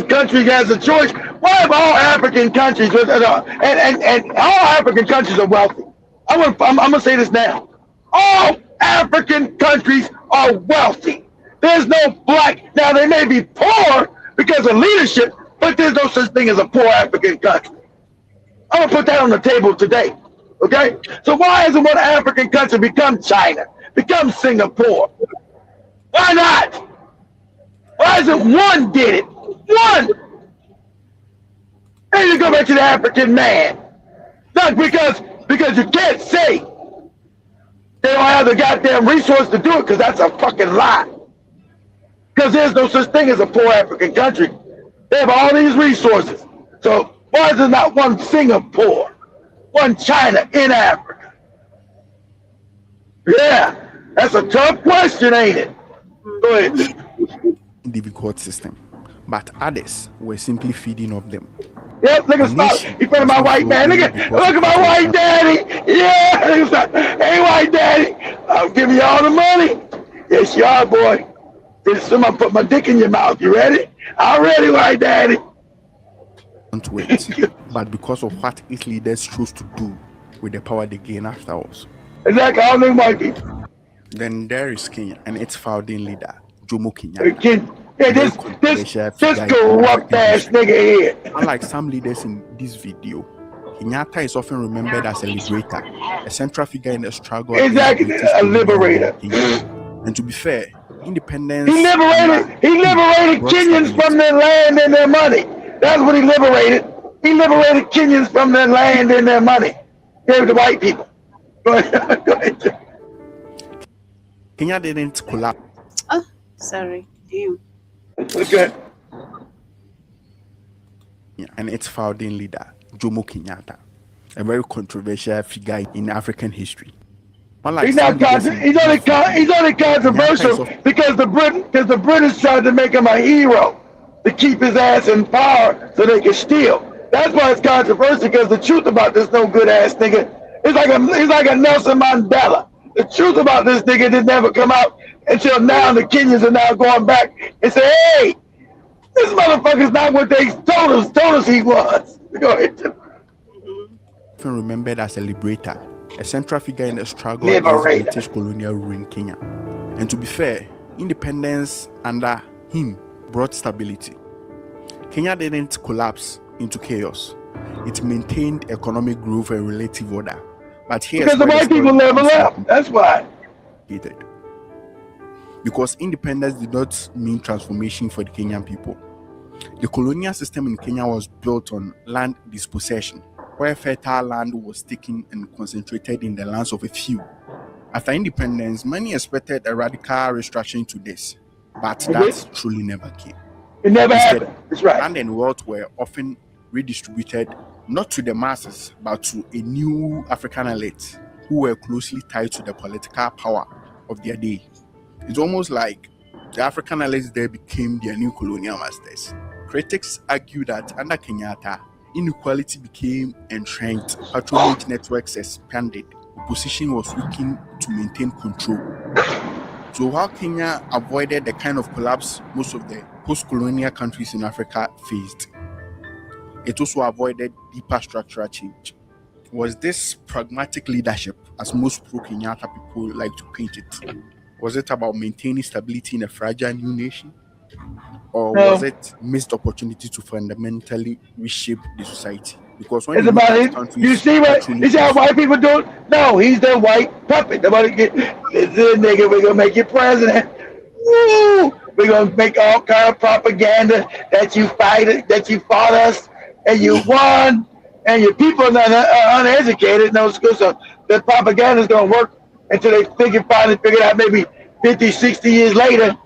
country has a choice, why have all African countries and all African countries are wealthy? I'm gonna say this now. All African countries are wealthy. There's no black. Now they may be poor because of leadership, but there's no such thing as a poor African country. I'm gonna put that on the table today. Okay? So why hasn't one African country become China, become Singapore? Why not? Why isn't one did it? One! And you go back to the African man. Not because you can't say they don't have the goddamn resource to do it, because that's a fucking lie. Because there's no such thing as a poor African country. They have all these resources. So why is there not one Singapore, one China in Africa? Yeah, that's a tough question, ain't it? Go ahead. Difficult system, but others were simply feeding off them. Yep, look at Spot. In front of my white man. Look at my white daddy. Yeah, hey, white daddy, I'll give you all the money. Yes, you are, boy. Somebody put my dick in your mouth. You ready? I'm ready, white daddy. Don't wait. But because of what its leaders chose to do with the power they gain afterwards. Exactly, all them white people. Then there is Kenya and its founding leader, Jomo Kenyatta. This corrupt ass nigga here. Unlike some leaders in this video, Kenyatta is often remembered as a liberator, a central figure in the struggle. Exactly, a liberator. And to be fair, independence. He liberated Kenyans from their land and their money. That's what he liberated. He liberated Kenyans from their land and their money. Gave it to white people. Go ahead. Kenya didn't collapse. Oh, sorry. Damn. Okay. And its founding leader, Jomo Kenyatta, a very controversial figure in African history. He's only controversial because the British tried to make him a hero to keep his ass in power so they could steal. That's why it's controversial, because the truth about this no good ass nigga is he's like a Nelson Mandela. The truth about this nigga did never come out until now. The Kenyans are now going back and say, hey, This motherfucker's not what they told us he was. Go ahead. Often remembered as a liberator, a central figure in the struggle against British colonial rule in Kenya. And to be fair, independence under him brought stability. Kenya didn't collapse into chaos. It maintained economic growth and relative order. But here's because the white people never left. That's why. Because independence did not mean transformation for the Kenyan people. The colonial system in Kenya was built on land dispossession, where fertile land was taken and concentrated in the lands of a few. After independence, many expected a radical restructuring to this, but that truly never came. It never happened. That's right. Land and wealth were often redistributed not to the masses, but to a new African elite who were closely tied to the political power of their day. It's almost like the African elites there became their new colonial masters. Critics argue that under Kenyatta, inequality became entrenched, patronage networks expanded, opposition was looking to maintain control. So while Kenya avoided the kind of collapse most of the post-colonial countries in Africa faced, it also avoided deeper structural change. Was this pragmatic leadership, as most pro-Kenyatta people like to paint it? Was it about maintaining stability in a fragile new nation? Or was it missed opportunity to fundamentally reshape the society? Because when it's about it. You see how white people do it? No, he's the white puppet. Nobody get this nigga, we're gonna make you president. Woo! We're gonna make all kind of propaganda that you fought us and you won, and your people are uneducated, no school, so the propaganda is gonna work until they finally figure out maybe 50, 60 years later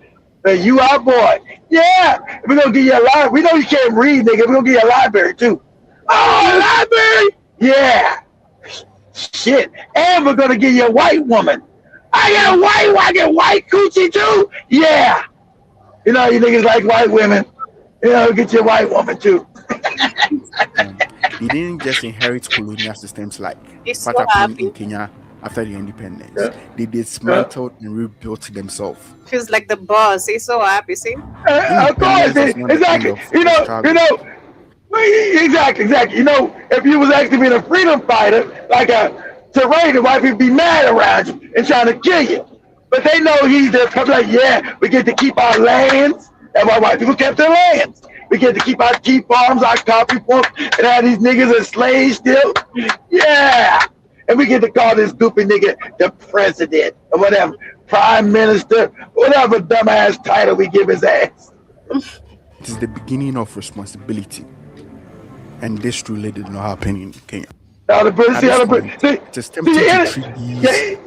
that you our boy. Yeah, we're gonna give you a library. We know you can't read, nigga. We're gonna give you a library too. Oh, a library? Yeah. Shit. And we're gonna give you a white woman. I get white coochie too? Yeah. You know, you niggas like white women. You know, get your white woman too. He didn't just inherit colonial systems like It's what so happened in happy. Kenya after the independence. They dismantled and rebuilt themselves. Feels like the boss. He's so happy, see? Of course, exactly. Exactly. You know, if you was actually being a freedom fighter, like a terrain, the white people be mad around you and trying to kill you. But they know he's there, like, yeah, we get to keep our lands. That's why white people kept their lands. We get to keep our tea farms, our coffee farms, and have these niggas as slaves still. Yeah. And we get to call this goofy nigga the president or whatever, prime minister, whatever dumbass title we give his ass. It is the beginning of responsibility. And this truly did not happen in Kenya. You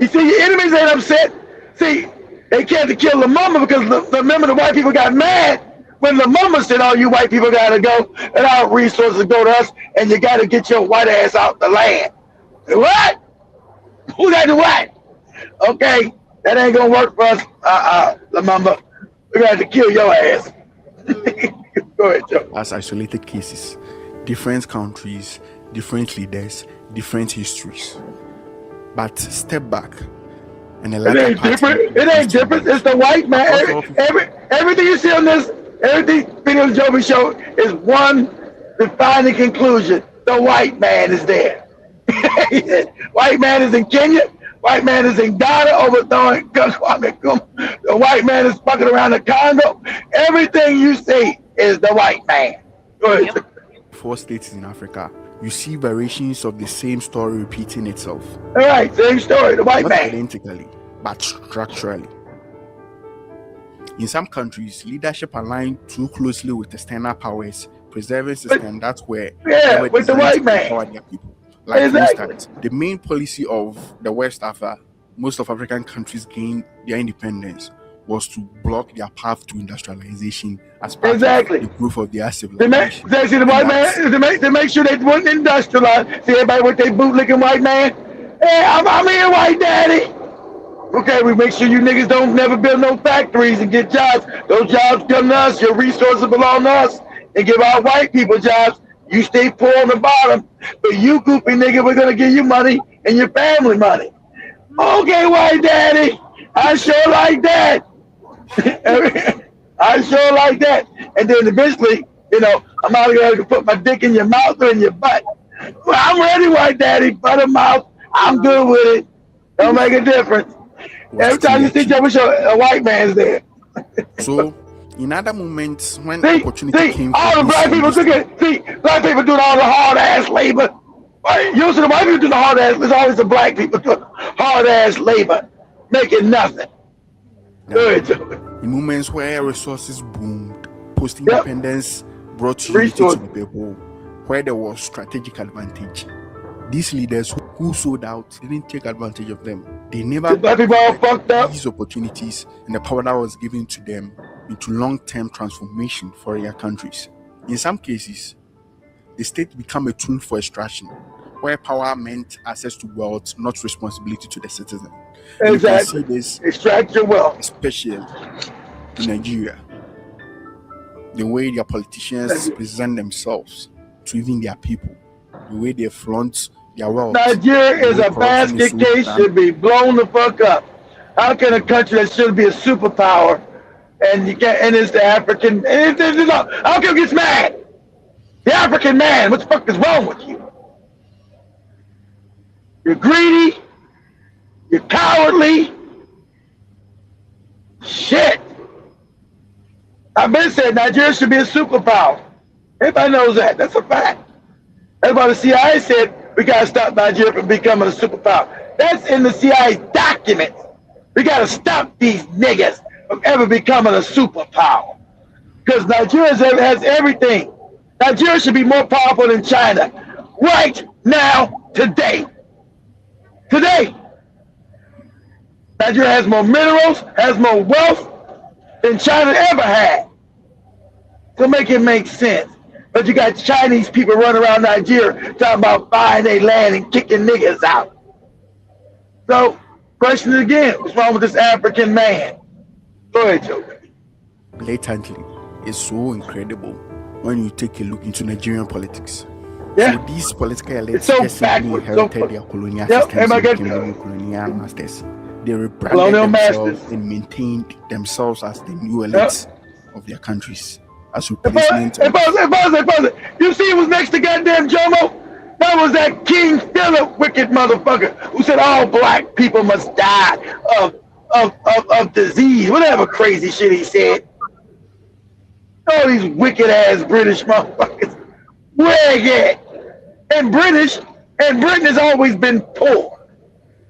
see, your enemies ain't upset. See, they can't kill the mama because remember the white people got mad when the mama said, "Oh, you white people gotta go, and our resources go to us, and you gotta get your white ass out the land." What? Who got the what? Okay, that ain't gonna work for us. La mama, we got to kill your ass. Go ahead, Joe. As isolated cases, different countries, different leaders, different histories. But step back. And it ain't different. It ain't different. It's the white man. Everything you see on this, everything video Joby showed is one defining conclusion. The white man is there. White man is in Kenya. White man is in Ghana overthrowing the white man is fucking around the Congo. Everything you see is the white man. Yep. 4 states in Africa, you see variations of the same story repeating itself. All right, same story, the white Not man. identically, but structurally. In some countries, leadership aligned too closely with external powers, preserving systems that were with the white man. Empower their people. Like Exactly. for instance, the main policy of the West after most of African countries gained their independence was to block their path to industrialization as part of the growth of their civilization. The white man, they make sure they wouldn't industrialize. See everybody with their bootlicking white man? Hey, I'm here, white daddy. Okay, we make sure you niggas don't never build no factories and get jobs. Those jobs come to us, your resources belong to us, and give our white people jobs. You stay poor on the bottom, but you goofy nigga, we're gonna give you money and your family money. Okay, white daddy, I sure like that. I sure like that. And then eventually, you know, I'm out here to put my dick in your mouth or in your butt. Well, I'm ready, white daddy, butter mouth. I'm good with it. Don't make a difference. Every time you see Joe Show, a white man's there. So, in other moments, when See, opportunity came all for the black people black people doing all the hard ass labor. Usually the white people do the hard ass. There's always the black people doing hard ass labor, making nothing. Good, Joe. In moments where resources boomed, post-independence brought unity to the people, where there was strategic advantage. These leaders who sold out didn't take advantage of them. They never put these opportunities and the power that was given to them into long-term transformation for their countries. In some cases, the state became a tool for extraction, where power meant access to wealth, not responsibility to the citizen. Exactly. You can see this, extract your wealth, especially in Nigeria. The way their politicians present themselves to even their people, the way they flaunt their wealth. Nigeria is a basket case, should be blown the fuck up. How can a country that should be a superpower and you can't? And it's the African. I don't care who gets mad. The African man. What the fuck is wrong with you? You're greedy. You're cowardly. Shit. I've been saying Nigeria should be a superpower. Everybody knows that. That's a fact. That's why the CIA said we got to stop Nigeria from becoming a superpower. That's in the CIA documents. We got to stop these niggas from ever becoming a superpower. Because Nigeria has everything. Nigeria should be more powerful than China right now, today. Today. Nigeria has more minerals, has more wealth than China ever had. So make it make sense. But you got Chinese people running around Nigeria talking about buying their land and kicking niggas out. So, question it again. What's wrong with this African man? Go ahead, Joe. Blatantly, it's so incredible when you take a look into Nigerian politics. Yeah. So these political elites so simply inherited their colonial systems and became the colonial masters. They rebranded themselves and maintained themselves as the new elites of their countries. As replacement. You see who was next to goddamn Jomo? That was that King Philip wicked motherfucker who said all black people must die of disease, whatever crazy shit he said. All these wicked ass British motherfuckers. Where at? And Britain has always been poor.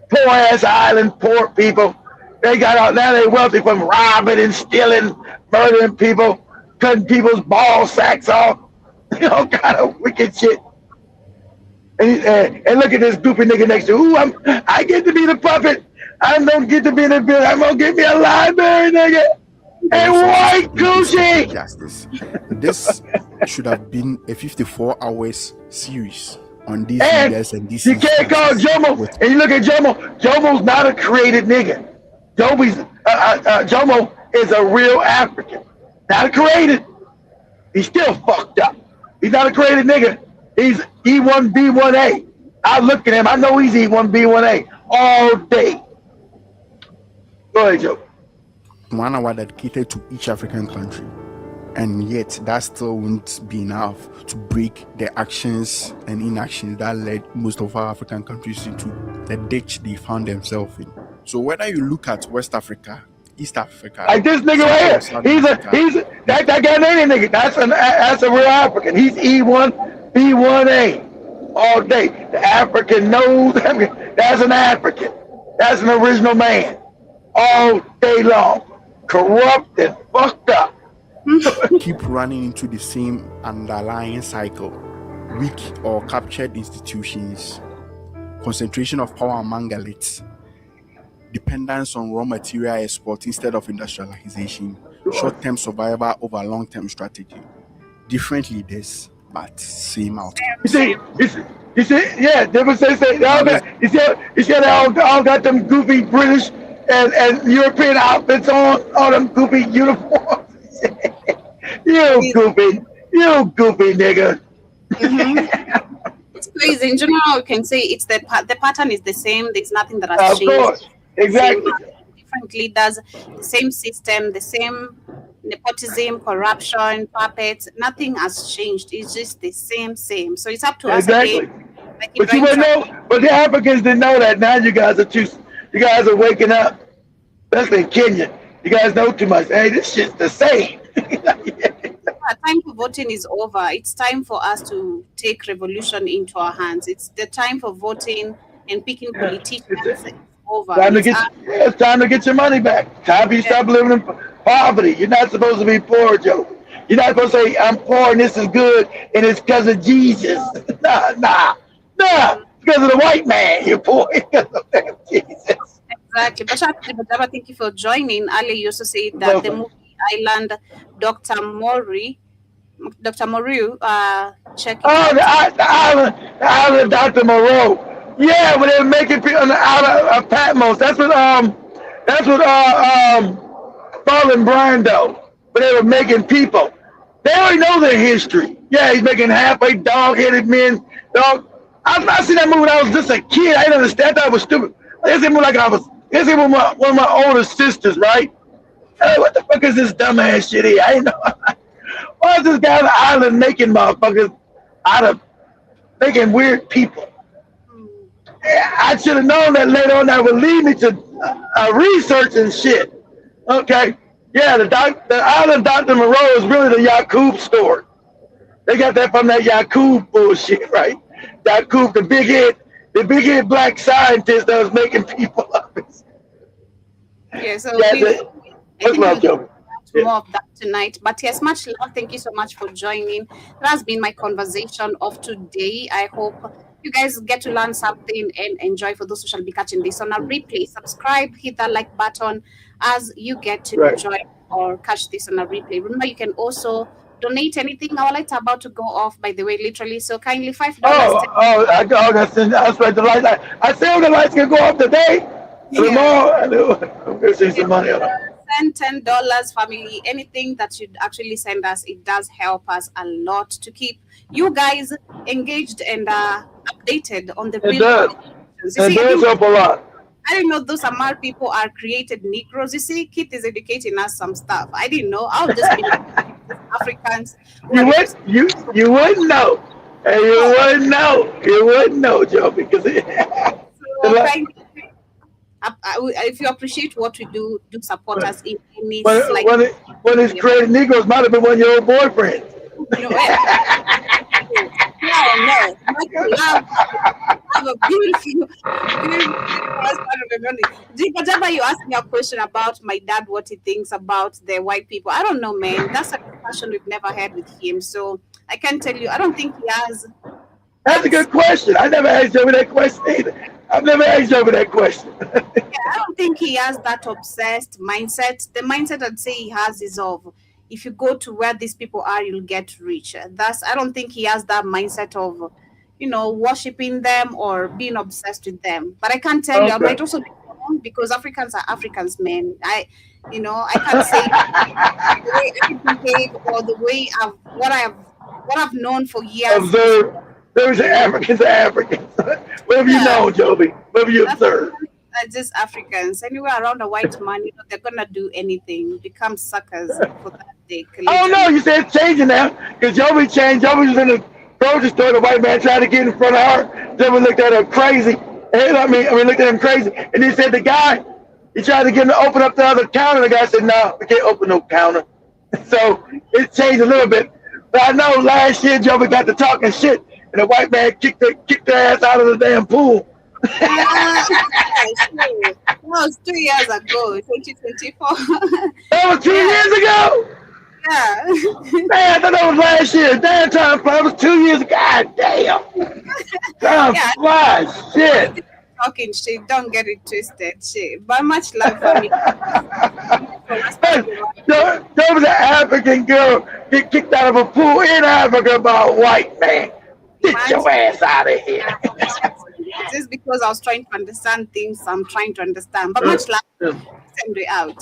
Poor ass island, poor people. They got out, now they wealthy from robbing and stealing, murdering people, cutting people's ball sacks off. You know, kind of wicked shit. And look at this goofy nigga next to you. I get to be the puppet. I don't get to be the bill. I'm gonna get me a library, nigga. And white Gucci. Justice. This should have been a 54 hours series on these leaders and these. You can't call Jomo. And you look at Jomo. Jomo's not a created nigga. Jomo is a real African. Not a created. He's still fucked up. He's not a created nigga. He's E1B1A. I look at him. I know he's E1B1A all day. Go ahead, Joe. 1 hour dedicated to each African country, and yet that still won't be enough to break the actions and inactions that led most of our African countries into the ditch they found themselves in. So whether you look at West Africa, East Africa, like this nigga right here, that Ghanaian nigga. That's a real African. He's E1B1A all day. The African knows. That's an African. That's an original man. All day long. Corrupt and fucked up. Keep running into the same underlying cycle. Weak or captured institutions, concentration of power among elites, dependence on raw material export instead of industrialization, short-term survival over long-term strategy. Different leaders, but same outcome. You see, yeah, they would say, you see, they all got them goofy British and European outfits on, all them goofy uniforms. you goofy nigga. Mm-hmm. It's crazy. In general, you can say it's the pattern is the same. There's nothing that has changed. Of course, exactly. Different leaders, the same system, the same nepotism, corruption, puppets. Nothing has changed. It's just the same. So it's up to us Exactly. again. Like But you Ibrahim wouldn't know. But the Africans didn't know that. Now you guys are too. You guys are waking up. Especially in Kenya. You guys know too much. Hey, this shit's the same. time for voting is over. It's time for us to take revolution into our hands. It's the time for voting and picking politicians. It's over. It's time to get your money back. Time for you to stop living in poverty. You're not supposed to be poor, Joe. You're not supposed to say, I'm poor and this is good and it's because of Jesus. Nah. It's because of the white man. You're poor because of Jesus. Exactly. Bashar, thank you for joining. Ali, you also said that the movie Island, Dr. Moriu, check it out. The island, Dr. Moreau. Yeah, when they were making people on the island of Patmos. That's what Marlon Brando. But they were making people. They already know their history. Yeah, he's making halfway dog-headed men. I seen that movie when I was just a kid. I didn't understand. I thought it was stupid. It's even like it's even one of my older sisters, right? Hey, what the fuck is this dumbass shit here? I didn't know. Why is this guy on the island making motherfuckers out of making weird people? I should have known that later on that would lead me to research and shit. Okay. Yeah, the island Dr. Moreau is really the Yakub story. They got that from that Yakub bullshit, right? Yakub, the big head black scientist that was making people up. Yeah, so more of that tonight. But yes, much love. Thank you so much for joining. That has been my conversation of today. I hope you guys get to learn something and enjoy. For those who shall be catching this on a replay, subscribe, hit that like button as you get to enjoy or catch this on a replay. Remember, you can also donate anything. Our lights are about to go off, by the way, literally. So kindly $5. I spread the lights. I said the lights can go off today. Tomorrow, I'm going to see some money on it. Send $10, family. Anything that you'd actually send us, it does help us a lot to keep you guys engaged and updated on the real. It does help a lot. I didn't know those Amar people are created Negroes. You see, Kit is educating us some stuff. I didn't know. I'll just be Africans. You wouldn't know. And you wouldn't know, Joe, because if you appreciate what we do support us in any when it's created Negroes might have been one of your old boyfriends. No. Michael, have a beautiful whatever you ask me a question about my dad, what he thinks about the white people. I don't know, man. That's a discussion we've never had with him. So I can tell you, I don't think he has. That's a good question. I never asked over that question either. I've never asked over that question. I don't think he has that obsessed mindset. The mindset I'd say he has is of, if you go to where these people are, you'll get rich. I don't think he has that mindset of, worshiping them or being obsessed with them. But I can't tell you. I might also be wrong because Africans are Africans, man. I can't say the way I behave or the way what I've known for years. Observe. Those are Africans. What have you known, Joby? What have you observed? Just Africans. Anywhere around a white man, they're gonna do anything. Become suckers for that day. Oh no, you said it's changing now. Because Joby changed. Joby was in the grocery store. The white man tried to get in front of her. Joby looked at her crazy. Looked at him crazy. And he said he tried to get him to open up the other counter. The guy said, "No, we can't open no counter." So it changed a little bit. But I know last year Joby got to talking shit, and the white man kicked their ass out of the damn pool. That was 2 years ago, 2024. That was 2 years ago? Yeah. Man, I thought that was last year. Damn, time flies. It was 2 years ago. God damn. Time flies. Shit. Talking shit. Don't get it twisted. Shit. But much love for me. There was an African girl get kicked out of a pool in Africa by a white man. Get your ass out of here. Just because I was trying to understand things, I'm trying to understand. But much love. Send it out.